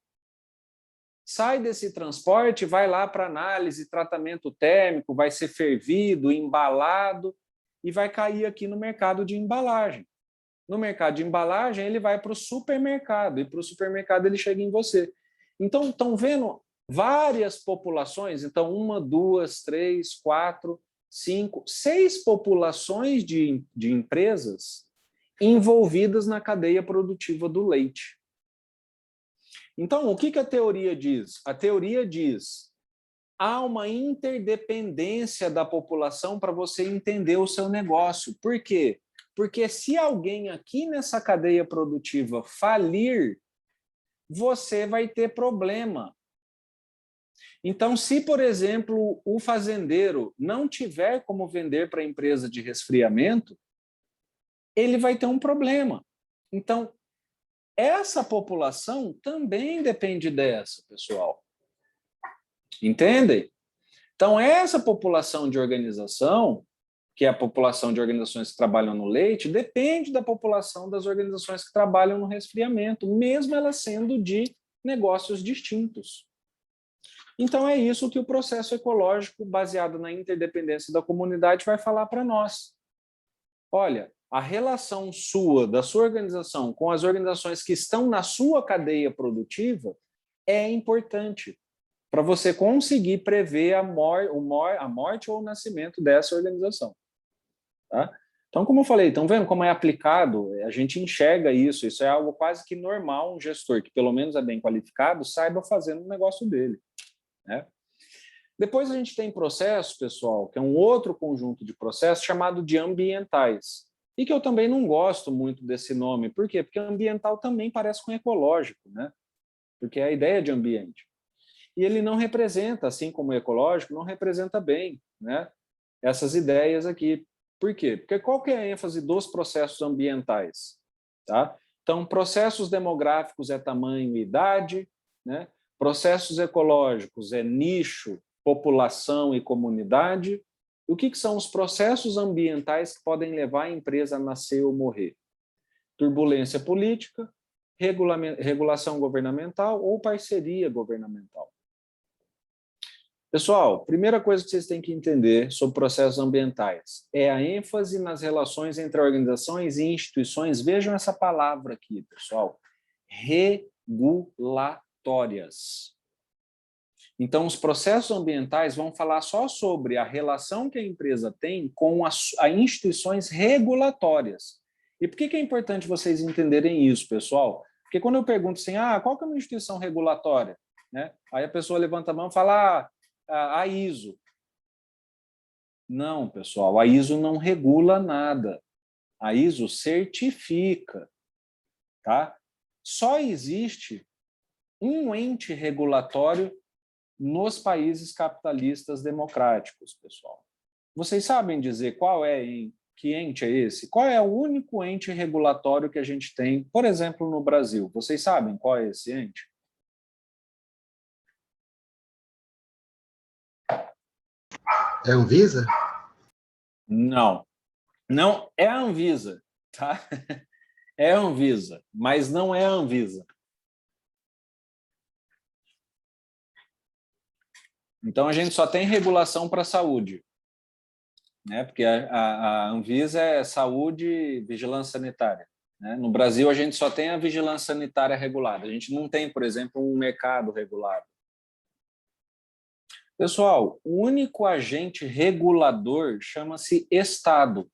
Sai desse transporte, vai lá para análise, tratamento térmico, vai ser fervido, embalado e vai cair aqui no mercado de embalagem. No mercado de embalagem, ele vai para o supermercado e para o supermercado ele chega em você. Então, estão vendo várias populações? Então, 1, 2, 3, 4, 5, 6 populações de empresas envolvidas na cadeia produtiva do leite. Então, o que a teoria diz? A teoria diz: há uma interdependência da população para você entender o seu negócio. Por quê? Porque se alguém aqui nessa cadeia produtiva falir, você vai ter problema. Então, se, por exemplo, o fazendeiro não tiver como vender para a empresa de resfriamento, ele vai ter um problema. Então, essa população também depende dessa, pessoal. Entendem? Então, essa população de organização, que é a população de organizações que trabalham no leite, depende da população das organizações que trabalham no resfriamento, mesmo elas sendo de negócios distintos. Então, é isso que o processo ecológico, baseado na interdependência da comunidade, vai falar para nós. Olha, a relação da sua organização com as organizações que estão na sua cadeia produtiva é importante para você conseguir prever a morte ou o nascimento dessa organização. Tá? Então, como eu falei, estão vendo como é aplicado? A gente enxerga isso é algo quase que normal, um gestor que pelo menos é bem qualificado saiba fazer no negócio dele. Né? Depois a gente tem processos, pessoal, que é um outro conjunto de processos chamado de ambientais. e que eu também não gosto muito desse nome. Por quê? Porque ambiental também parece com ecológico, né? Porque é a ideia de ambiente. E ele não representa, assim como o ecológico, não representa bem, né, essas ideias aqui. Por quê? Porque qual que é a ênfase dos processos ambientais? Tá? Então, processos demográficos é tamanho e idade, né? Processos ecológicos é nicho, população e comunidade. E o que são os processos ambientais que podem levar a empresa a nascer ou morrer? Turbulência política, regulação governamental ou parceria governamental. Pessoal, primeira coisa que vocês têm que entender sobre processos ambientais é a ênfase nas relações entre organizações e instituições. Vejam essa palavra aqui, pessoal. Regulatórias. Então, os processos ambientais vão falar só sobre a relação que a empresa tem com as instituições regulatórias. E por que é importante vocês entenderem isso, pessoal? Porque quando eu pergunto assim, qual que é uma instituição regulatória? Né? Aí a pessoa levanta a mão e fala, a ISO. Não, pessoal, a ISO não regula nada. A ISO certifica, tá? Só existe um ente regulatório nos países capitalistas democráticos, pessoal. Vocês sabem dizer que ente é esse? Qual é o único ente regulatório que a gente tem, por exemplo, no Brasil? Vocês sabem qual é esse ente? É a Anvisa? Não. Não é a Anvisa, tá? É a Anvisa, mas não é a Anvisa. Então, a gente só tem regulação para a saúde, né? Porque a Anvisa é saúde e vigilância sanitária. Né? No Brasil, a gente só tem a vigilância sanitária regulada. A gente não tem, por exemplo, um mercado regulado. Pessoal, o único agente regulador chama-se Estado.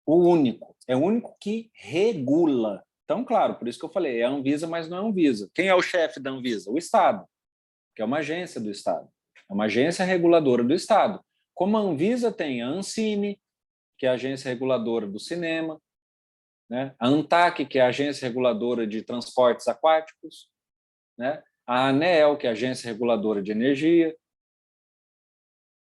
O único. É o único que regula. Então, claro, por isso que eu falei, é a Anvisa, mas não é a Anvisa. Quem é o chefe da Anvisa? O Estado, que é uma agência do Estado. É uma agência reguladora do Estado. Como a Anvisa tem a Ancine, que é a agência reguladora do cinema, né? A ANTAC, que é a agência reguladora de transportes aquáticos, né? A ANEEL, que é a agência reguladora de energia,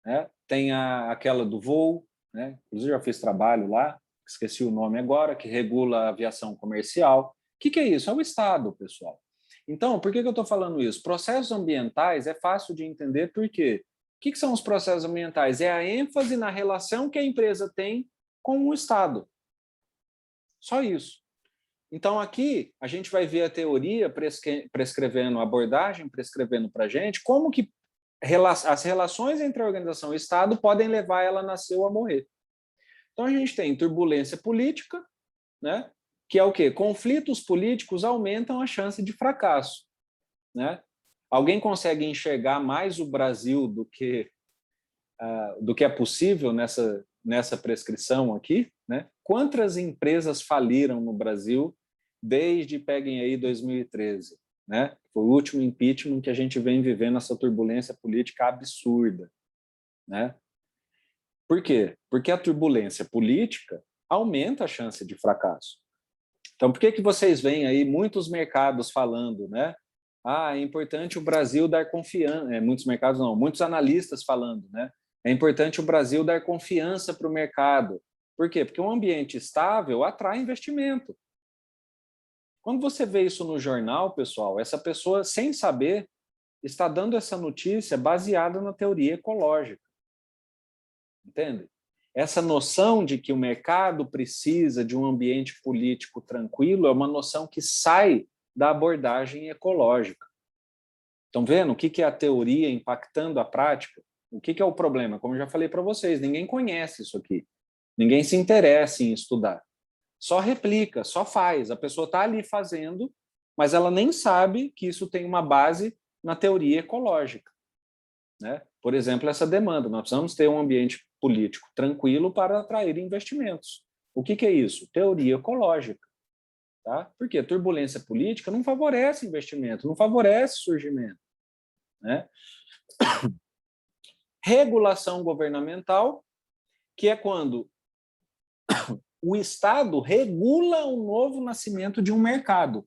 né? Tem aquela do voo, né? Inclusive já fiz trabalho lá, esqueci o nome agora, que regula a aviação comercial. O que é isso? É o Estado, pessoal. Então, por que eu estou falando isso? Processos ambientais é fácil de entender, por quê? O que são os processos ambientais? É a ênfase na relação que a empresa tem com o Estado. Só isso. Então, aqui, a gente vai ver a teoria prescrevendo a abordagem, prescrevendo para a gente como que as relações entre a organização e o Estado podem levar ela a nascer ou a morrer. Então, a gente tem turbulência política, né? Que é o quê? Conflitos políticos aumentam a chance de fracasso. Né? Alguém consegue enxergar mais o Brasil do que é possível nessa prescrição aqui? Né? Quantas empresas faliram no Brasil desde, peguem aí, 2013? Né? Foi o último impeachment que a gente vem vivendo essa turbulência política absurda. Né? Por quê? Porque a turbulência política aumenta a chance de fracasso. Então, por que vocês veem aí muitos mercados falando, né? É importante o Brasil dar confiança, muitos mercados não, muitos analistas falando, né? É importante o Brasil dar confiança para o mercado. Por quê? Porque um ambiente estável atrai investimento. Quando você vê isso no jornal, pessoal, essa pessoa, sem saber, está dando essa notícia baseada na teoria ecológica. Entende? Essa noção de que o mercado precisa de um ambiente político tranquilo é uma noção que sai da abordagem ecológica. Estão vendo o que é a teoria impactando a prática? O que é o problema? Como eu já falei para vocês, ninguém conhece isso aqui. Ninguém se interessa em estudar. Só replica, só faz. A pessoa está ali fazendo, mas ela nem sabe que isso tem uma base na teoria ecológica. Né? Por exemplo, essa demanda. Nós precisamos ter um ambiente político tranquilo para atrair investimentos. O que é isso? Teoria ecológica. Tá? Porque turbulência política não favorece investimento, não favorece surgimento. Né? Regulação governamental, que é quando o Estado regula o novo nascimento de um mercado.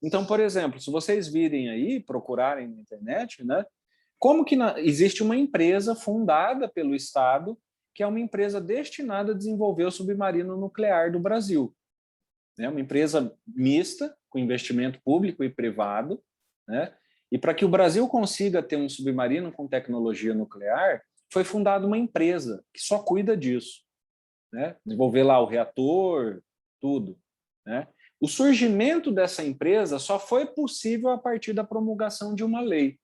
Então, por exemplo, se vocês virem aí, procurarem na internet, né, como que existe uma empresa fundada pelo Estado, que é uma empresa destinada a desenvolver o submarino nuclear do Brasil. É uma empresa mista, com investimento público e privado, né? E para que o Brasil consiga ter um submarino com tecnologia nuclear, foi fundada uma empresa que só cuida disso, né? Desenvolver lá o reator, tudo, né? O surgimento dessa empresa só foi possível a partir da promulgação de uma lei.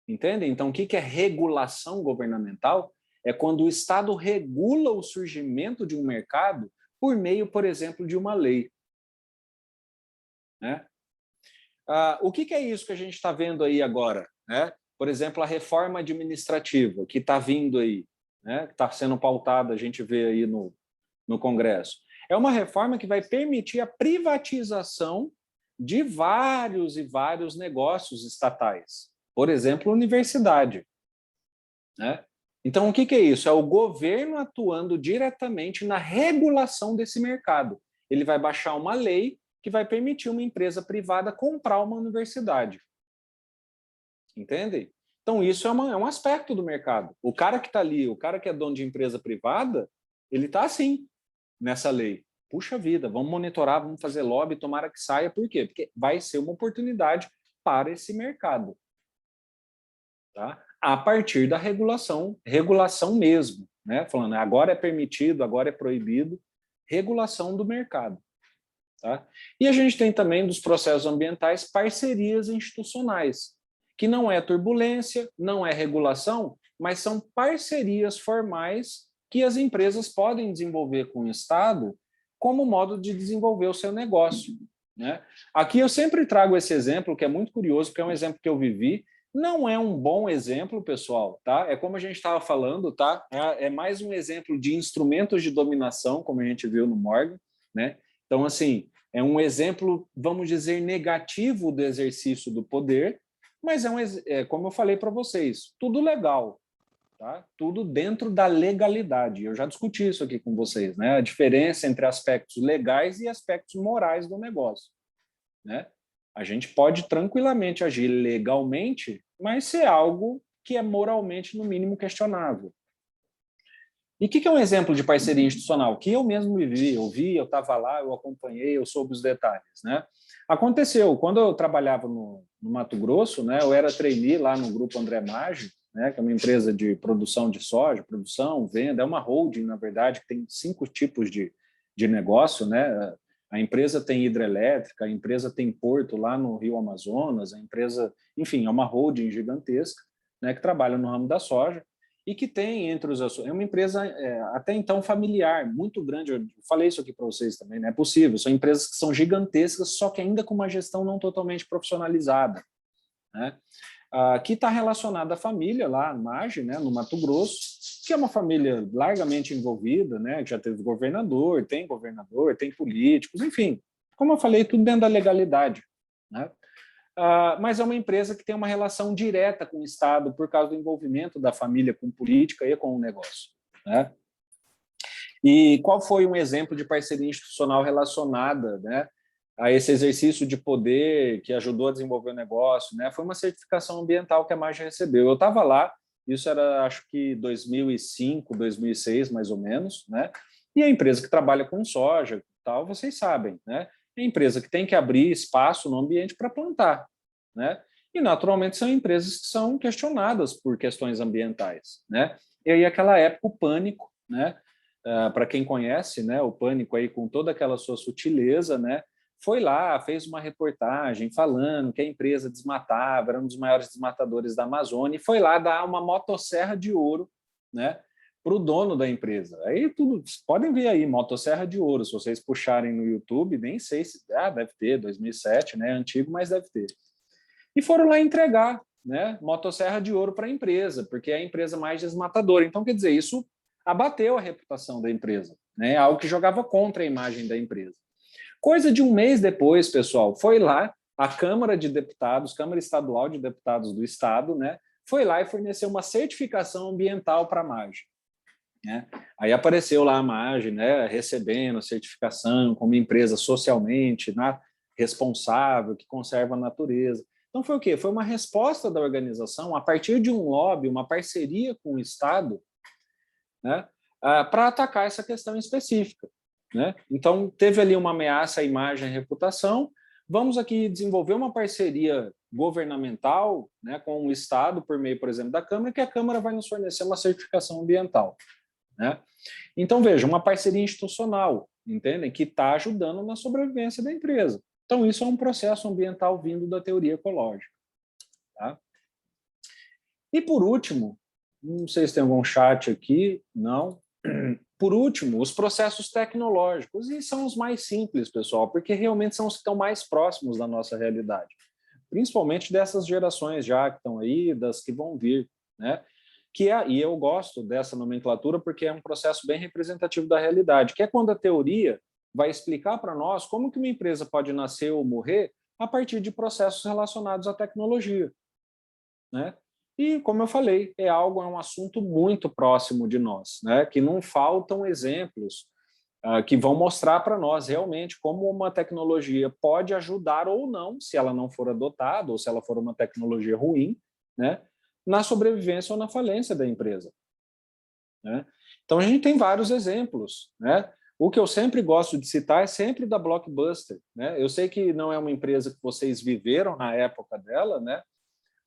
Entende? Então, o que é regulação governamental? É quando o Estado regula o surgimento de um mercado por meio, por exemplo, de uma lei. Né? O que é isso que a gente está vendo aí agora? Né? Por exemplo, a reforma administrativa que está vindo aí, né? Que está sendo pautada, a gente vê aí no Congresso. É uma reforma que vai permitir a privatização de vários e vários negócios estatais. Por exemplo, universidade. Né? Então, o que é isso? É o governo atuando diretamente na regulação desse mercado. Ele vai baixar uma lei que vai permitir uma empresa privada comprar uma universidade. Entendem? Então, isso é um aspecto do mercado. O cara que está ali, o cara que é dono de empresa privada, ele está assim, nessa lei. Puxa vida, vamos monitorar, vamos fazer lobby, tomara que saia. Por quê? Porque vai ser uma oportunidade para esse mercado. Tá? A partir da regulação mesmo, né? Falando agora é permitido, agora é proibido, regulação do mercado. Tá? E a gente tem também dos processos ambientais parcerias institucionais, que não é turbulência, não é regulação, mas são parcerias formais que as empresas podem desenvolver com o Estado como modo de desenvolver o seu negócio. Né? Aqui eu sempre trago esse exemplo, que é muito curioso, porque é um exemplo que eu vivi. Não é um bom exemplo, pessoal, tá? É como a gente estava falando, tá? É mais um exemplo de instrumentos de dominação, como a gente viu no Morgan, né? Então, assim, é um exemplo, vamos dizer, negativo do exercício do poder, mas como eu falei para vocês, tudo legal, tá? Tudo dentro da legalidade. Eu já discuti isso aqui com vocês, né? A diferença entre aspectos legais e aspectos morais do negócio, né? A gente pode tranquilamente agir legalmente, mas ser algo que é moralmente, no mínimo, questionável. E o que é um exemplo de parceria institucional? Que eu mesmo vivi, eu estava lá, eu acompanhei, eu soube os detalhes. Né? Aconteceu, quando eu trabalhava no Mato Grosso, né, eu era trainee lá no Grupo André Maggi, né, que é uma empresa de produção de soja, produção, venda, é uma holding, na verdade, que tem 5 tipos de negócio, né? A empresa tem hidrelétrica, a empresa tem porto lá no Rio Amazonas, a empresa, enfim, é uma holding gigantesca, né, que trabalha no ramo da soja e que tem entre os... É uma empresa até então familiar, muito grande, eu falei isso aqui para vocês também, não é possível, são empresas que são gigantescas, só que ainda com uma gestão não totalmente profissionalizada, né? Que está relacionada à família lá, Maggi, né, no Mato Grosso, que é uma família largamente envolvida, né, que já teve governador, tem políticos, enfim, como eu falei, tudo dentro da legalidade. Né? Mas é uma empresa que tem uma relação direta com o Estado por causa do envolvimento da família com política e com o negócio. Né? E qual foi um exemplo de parceria institucional relacionada, né, a esse exercício de poder que ajudou a desenvolver o negócio, né? Foi uma certificação ambiental que a Maggi recebeu. Eu estava lá, isso era, acho que 2005, 2006, mais ou menos, né? E a empresa que trabalha com soja, tal, vocês sabem, né? É a empresa que tem que abrir espaço no ambiente para plantar, né? E, naturalmente, são empresas que são questionadas por questões ambientais, né? E aí, aquela época, o pânico, né? Para quem conhece, né? O pânico aí com toda aquela sua sutileza, né? Foi lá, fez uma reportagem falando que a empresa desmatava, era um dos maiores desmatadores da Amazônia, e foi lá dar uma motosserra de ouro, né, para o dono da empresa. Aí tudo, podem ver aí, motosserra de ouro, se vocês puxarem no YouTube, nem sei se deve ter, 2007, né, antigo, mas deve ter. E foram lá entregar, né, motosserra de ouro para a empresa, porque é a empresa mais desmatadora. Então, quer dizer, isso abateu a reputação da empresa, né, algo que jogava contra a imagem da empresa. Coisa de um mês depois, pessoal, foi lá a Câmara de Deputados, Câmara Estadual de Deputados do Estado, né, foi lá e forneceu uma certificação ambiental para a Maggi. né? Aí apareceu lá a imagem, né, recebendo a certificação como empresa socialmente, né, responsável, que conserva a natureza. Então foi o quê? Foi uma resposta da organização a partir de um lobby, uma parceria com o Estado, né, para atacar essa questão específica, né? Então teve ali uma ameaça à imagem e reputação. Vamos aqui desenvolver uma parceria governamental, né, com o Estado, por meio, por exemplo, da Câmara, que a Câmara vai nos fornecer uma certificação ambiental, né? Então, veja, uma parceria institucional, entendem? Que está ajudando na sobrevivência da empresa. Então, isso é um processo ambiental vindo da teoria ecológica. Tá? E, por último, não sei se tem algum chat aqui, não. Por último, os processos tecnológicos, e são os mais simples, pessoal, porque realmente são os que estão mais próximos da nossa realidade, principalmente dessas gerações já que estão aí, das que vão vir, né? E eu gosto dessa nomenclatura porque é um processo bem representativo da realidade, que é quando a teoria vai explicar para nós como que uma empresa pode nascer ou morrer a partir de processos relacionados à tecnologia, né? E, como eu falei, é um assunto muito próximo de nós, né? Que não faltam exemplos que vão mostrar para nós realmente como uma tecnologia pode ajudar ou não, se ela não for adotada ou se ela for uma tecnologia ruim, né, na sobrevivência ou na falência da empresa, né? Então, a gente tem vários exemplos, né? O que eu sempre gosto de citar é sempre da Blockbuster, né? Eu sei que não é uma empresa que vocês viveram na época dela, né?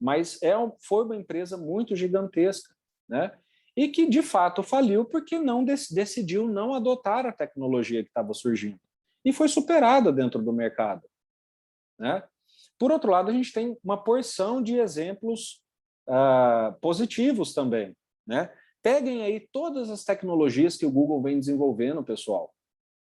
Mas foi uma empresa muito gigantesca, né? E que, de fato, faliu porque não decidiu não adotar a tecnologia que estava surgindo. E foi superada dentro do mercado, né? Por outro lado, a gente tem uma porção de exemplos positivos também, né? Peguem aí todas as tecnologias que o Google vem desenvolvendo, pessoal,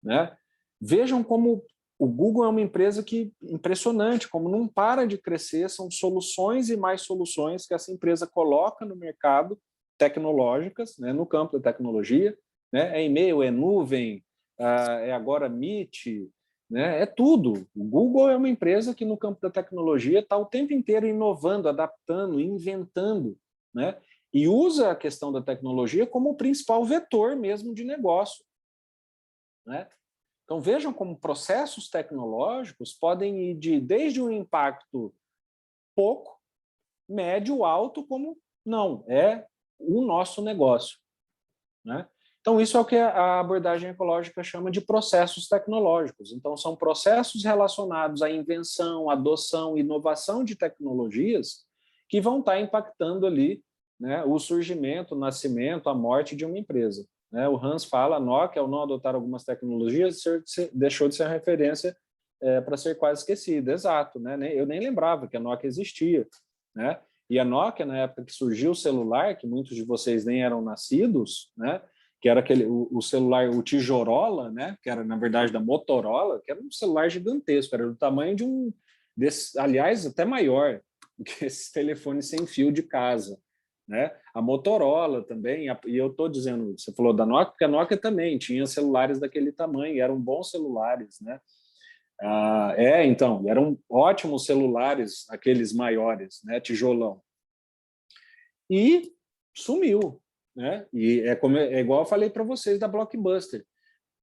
né? Vejam como o Google é uma empresa que impressionante, como não para de crescer, são soluções e mais soluções que essa empresa coloca no mercado, tecnológicas, né, no campo da tecnologia, né, é e-mail, é nuvem, é agora Meet, né, é tudo. O Google é uma empresa que no campo da tecnologia está o tempo inteiro inovando, adaptando, inventando, né, e usa a questão da tecnologia como o principal vetor mesmo de negócio, né? Então, vejam como processos tecnológicos podem ir desde um impacto pouco, médio, alto, como não, é o nosso negócio, né? Então, isso é o que a abordagem ecológica chama de processos tecnológicos. Então, são processos relacionados à invenção, adoção, inovação de tecnologias que vão estar impactando ali, né, o surgimento, o nascimento, a morte de uma empresa. Né? O Hans fala, a Nokia, ao não adotar algumas tecnologias, deixou de ser uma referência para ser quase esquecida. Exato, né? Eu nem lembrava que a Nokia existia, né? E a Nokia, na época que surgiu o celular, que muitos de vocês nem eram nascidos, né? Que era o celular, o Tijorola, né? Que era, na verdade, da Motorola, que era um celular gigantesco, era do tamanho de aliás, até maior do que esse telefone sem fio de casa, né? A Motorola também, e eu estou dizendo, você falou da Nokia, porque a Nokia também tinha celulares daquele tamanho, eram bons celulares, né? Então, eram ótimos celulares, aqueles maiores, né? Tijolão. E sumiu, né? E é igual eu falei para vocês da Blockbuster.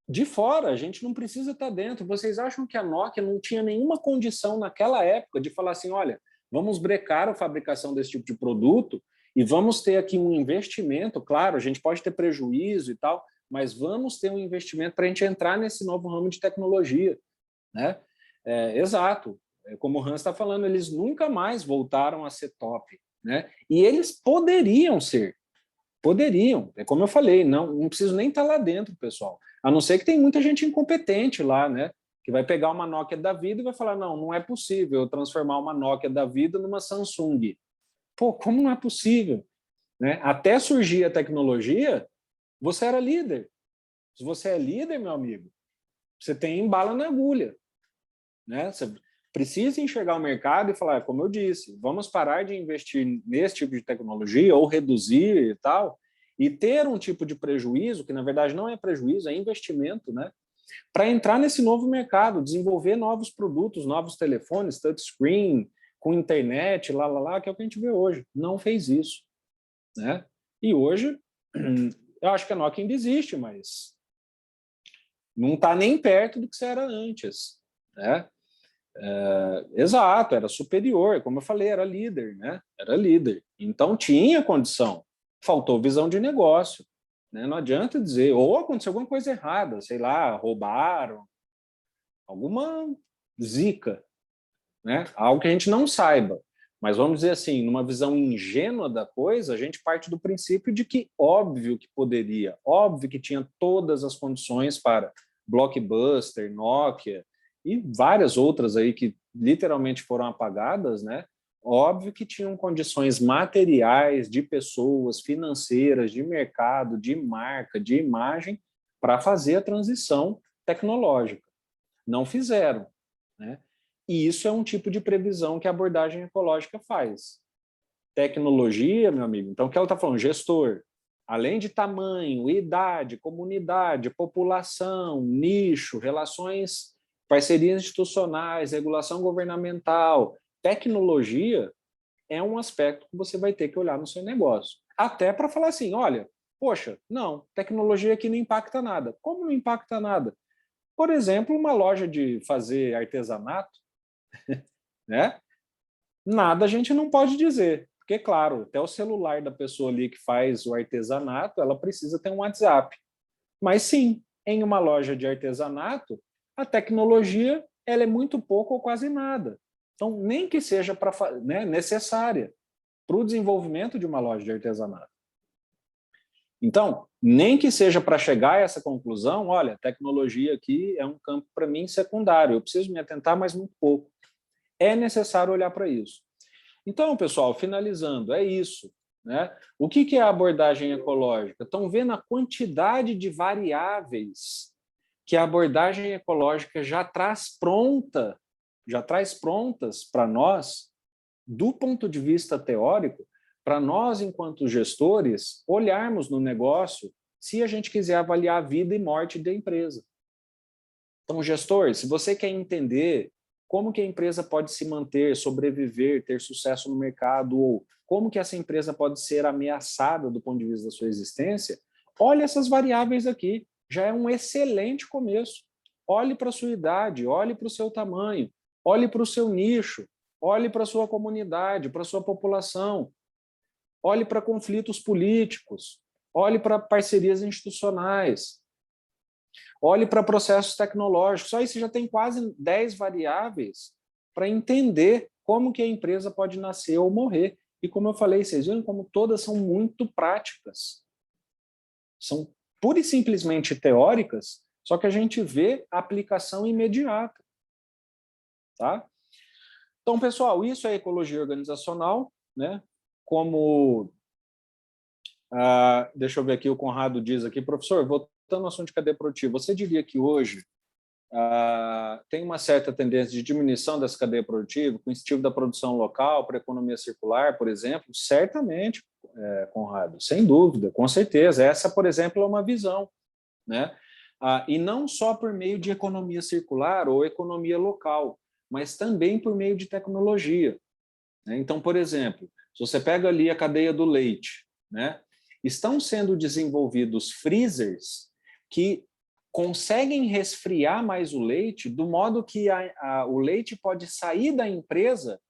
De fora, a gente não precisa estar dentro. Vocês acham que a Nokia não tinha nenhuma condição naquela época de falar assim, olha, vamos brecar a fabricação desse tipo de produto e vamos ter aqui um investimento, claro, a gente pode ter prejuízo e tal, mas vamos ter um investimento para a gente entrar nesse novo ramo de tecnologia, né? Exato. Como o Hans está falando, eles nunca mais voltaram a ser top, né? E eles poderiam ser. Poderiam. É como eu falei, não preciso nem estar lá dentro, pessoal. A não ser que tem muita gente incompetente lá, né? Que vai pegar uma Nokia da vida e vai falar, não é possível eu transformar uma Nokia da vida numa Samsung. Pô, como não é possível? Né? Até surgir a tecnologia, você era líder. Se você é líder, meu amigo, você tem bala na agulha, né? Você precisa enxergar o mercado e falar, como eu disse, vamos parar de investir nesse tipo de tecnologia ou reduzir e tal, e ter um tipo de prejuízo, que na verdade não é prejuízo, é investimento, né? Para entrar nesse novo mercado, desenvolver novos produtos, novos telefones, touchscreen, com internet, que é o que a gente vê hoje. Não fez isso, né? E hoje Eu acho que a Nokia ainda existe, mas não está nem perto do que você era antes, né? Exato, era superior, como eu falei, era líder, né? Era líder. Então tinha condição, faltou visão de negócio, né? Não adianta dizer, ou aconteceu alguma coisa errada, sei lá, roubaram, alguma zica, né? Algo que a gente não saiba. Mas vamos dizer assim, numa visão ingênua da coisa, a gente parte do princípio de que óbvio que poderia, óbvio que tinha todas as condições para Blockbuster, Nokia e várias outras aí que literalmente foram apagadas, né? Óbvio que tinham condições materiais, de pessoas, financeiras, de mercado, de marca, de imagem, para fazer a transição tecnológica. Não fizeram, né? E isso é um tipo de previsão que a abordagem ecológica faz. Tecnologia, meu amigo, então o que ela está falando? Gestor, além de tamanho, idade, comunidade, população, nicho, relações, parcerias institucionais, regulação governamental, tecnologia é um aspecto que você vai ter que olhar no seu negócio. Até para falar assim, olha, poxa, não, tecnologia aqui não impacta nada. Como não impacta nada? Por exemplo, uma loja de fazer artesanato, né? Nada a gente não pode dizer, porque, claro, até o celular da pessoa ali que faz o artesanato, ela precisa ter um WhatsApp. Mas sim, em uma loja de artesanato, a tecnologia ela é muito pouco ou quase nada. Então, nem que seja né, necessária para o desenvolvimento de uma loja de artesanato. Então, nem que seja para chegar a essa conclusão, olha, tecnologia aqui é um campo, para mim, secundário, eu preciso me atentar, mas muito pouco. É necessário olhar para isso. Então, pessoal, finalizando, é isso, né? O que é a abordagem ecológica? Estão vendo a quantidade de variáveis que a abordagem ecológica já traz prontas para nós, do ponto de vista teórico, para nós, enquanto gestores, olharmos no negócio se a gente quiser avaliar a vida e morte da empresa. Então, gestor, se você quer entender como que a empresa pode se manter, sobreviver, ter sucesso no mercado, ou como que essa empresa pode ser ameaçada do ponto de vista da sua existência, olhe essas variáveis aqui. Já é um excelente começo. Olhe para a sua idade, olhe para o seu tamanho, olhe para o seu nicho, olhe para a sua comunidade, para a sua população, olhe para conflitos políticos, olhe para parcerias institucionais, olhe para processos tecnológicos. Só isso já tem quase 10 variáveis para entender como que a empresa pode nascer ou morrer. E como eu falei, vocês viram como todas são muito práticas. São pura e simplesmente teóricas, só que a gente vê a aplicação imediata. Tá? Então, pessoal, isso é ecologia organizacional, né? Como, deixa eu ver aqui, o Conrado diz aqui, professor, voltando ao assunto de cadeia produtiva, você diria que hoje tem uma certa tendência de diminuição dessa cadeia produtiva, com o incentivo da produção local para a economia circular, por exemplo? Certamente, Conrado, sem dúvida, com certeza. Essa, por exemplo, é uma visão, né? E não só por meio de economia circular ou economia local, mas também por meio de tecnologia, né? Então, por exemplo, se você pega ali a cadeia do leite, né? Estão sendo desenvolvidos freezers que conseguem resfriar mais o leite, do modo que o leite pode sair da empresa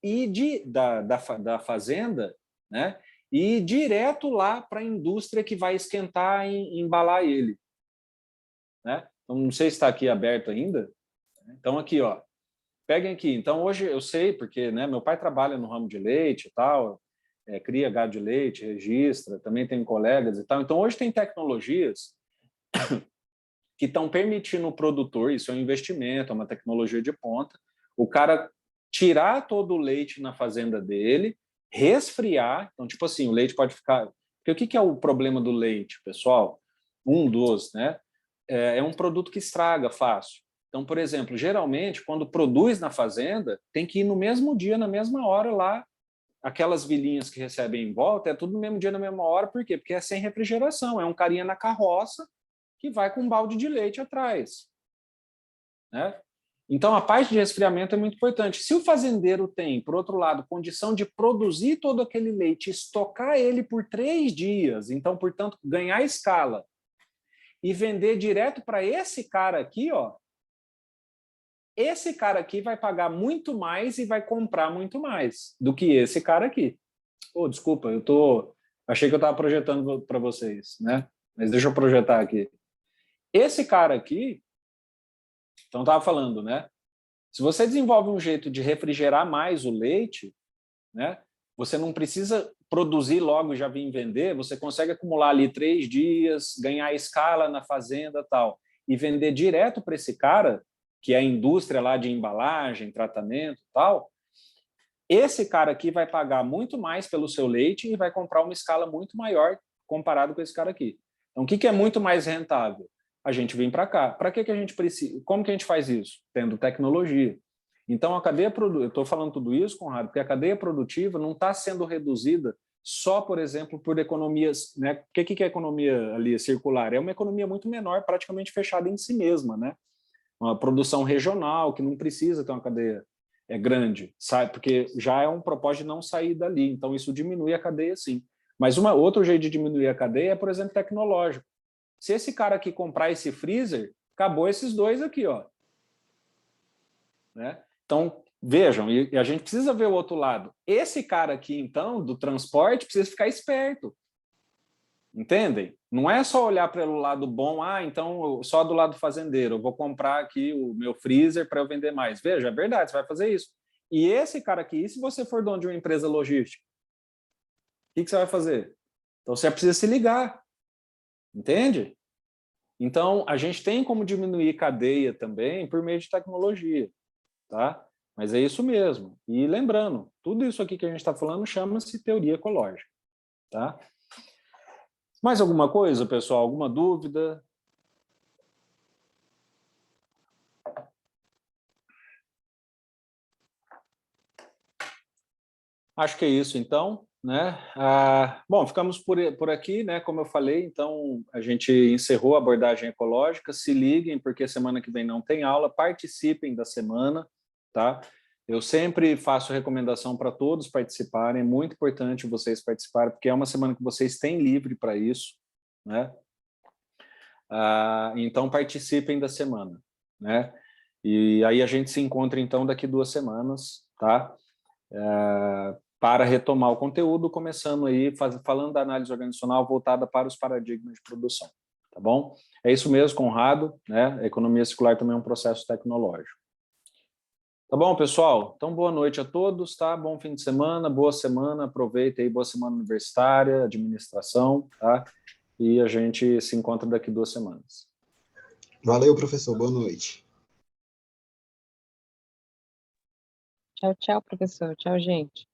e da fazenda, né? E ir direto lá para a indústria que vai esquentar e embalar ele, né? Então, não sei se está aqui aberto ainda. Então, aqui, ó, peguem aqui. Então, hoje eu sei, porque, né, meu pai trabalha no ramo de leite e tal, cria gado de leite, registra, também tem colegas e tal. Então, hoje tem tecnologias que estão permitindo o produtor, isso é um investimento, é uma tecnologia de ponta, o cara tirar todo o leite na fazenda dele, resfriar. Então, tipo assim, o leite pode ficar... Porque o que é o problema do leite, pessoal? Um dos, né? É um produto que estraga fácil. Então, por exemplo, geralmente, quando produz na fazenda, tem que ir no mesmo dia, na mesma hora lá, aquelas vilinhas que recebem em volta, é tudo no mesmo dia, na mesma hora, por quê? Porque é sem refrigeração, é um carinha na carroça que vai com um balde de leite atrás, né? Então, a parte de resfriamento é muito importante. Se o fazendeiro tem, por outro lado, condição de produzir todo aquele leite, estocar ele por 3 dias, então, portanto, ganhar escala e vender direto para esse cara aqui, ó, esse cara aqui vai pagar muito mais e vai comprar muito mais do que esse cara aqui. Oh, desculpa, achei que eu estava projetando para vocês, né? Mas deixa eu projetar aqui. Esse cara aqui, então estava falando, né? Se você desenvolve um jeito de refrigerar mais o leite, né? Você não precisa produzir logo e já vir vender, você consegue acumular ali 3 dias, ganhar escala na fazenda tal, e vender direto para esse cara, que é a indústria lá de embalagem, tratamento tal. Esse cara aqui vai pagar muito mais pelo seu leite e vai comprar uma escala muito maior comparado com esse cara aqui. Então, o que é muito mais rentável? A gente vem para cá. Para que a gente precisa? Como que a gente faz isso? Tendo tecnologia. Então, a cadeia produtiva, eu estou falando tudo isso, Conrado, porque a cadeia produtiva não está sendo reduzida só, por exemplo, por economias, né? O que é economia ali circular? É uma economia muito menor, praticamente fechada em si mesma, né? Uma produção regional que não precisa ter uma cadeia grande, sabe? Porque já é um propósito de não sair dali, então isso diminui a cadeia, sim. Mas outro jeito de diminuir a cadeia é, por exemplo, tecnológico. Se esse cara aqui comprar esse freezer, acabou esses dois aqui, ó. Né? Então, vejam, e a gente precisa ver o outro lado. Esse cara aqui, então, do transporte, precisa ficar esperto. Entendem? Não é só olhar pelo lado bom, então só do lado fazendeiro, eu vou comprar aqui o meu freezer para eu vender mais. Veja, é verdade, você vai fazer isso. E esse cara aqui, e se você for dono de uma empresa logística? O que você vai fazer? Então, você precisa se ligar. Entende? Então, a gente tem como diminuir cadeia também por meio de tecnologia. Tá? Mas é isso mesmo. E lembrando, tudo isso aqui que a gente está falando chama-se teoria ecológica. Tá? Mais alguma coisa, pessoal? Alguma dúvida? Acho que é isso, então. Né? Bom, ficamos por aqui, né? Como eu falei, então a gente encerrou a abordagem ecológica. Se liguem, porque semana que vem não tem aula. Participem da semana, tá? Eu sempre faço recomendação para todos participarem. É muito importante vocês participarem, porque é uma semana que vocês têm livre para isso, né? Então participem da semana, né? E aí a gente se encontra então daqui 2 semanas, tá? Para retomar o conteúdo, começando aí falando da análise organizacional voltada para os paradigmas de produção, tá bom? É isso mesmo, Conrado, né? A economia circular também é um processo tecnológico. Tá bom, pessoal? Então, boa noite a todos, tá? Bom fim de semana, boa semana, aproveita aí, boa semana universitária, administração, tá? E a gente se encontra daqui 2 semanas. Valeu, professor. Boa noite. Tchau, tchau, professor. Tchau, gente.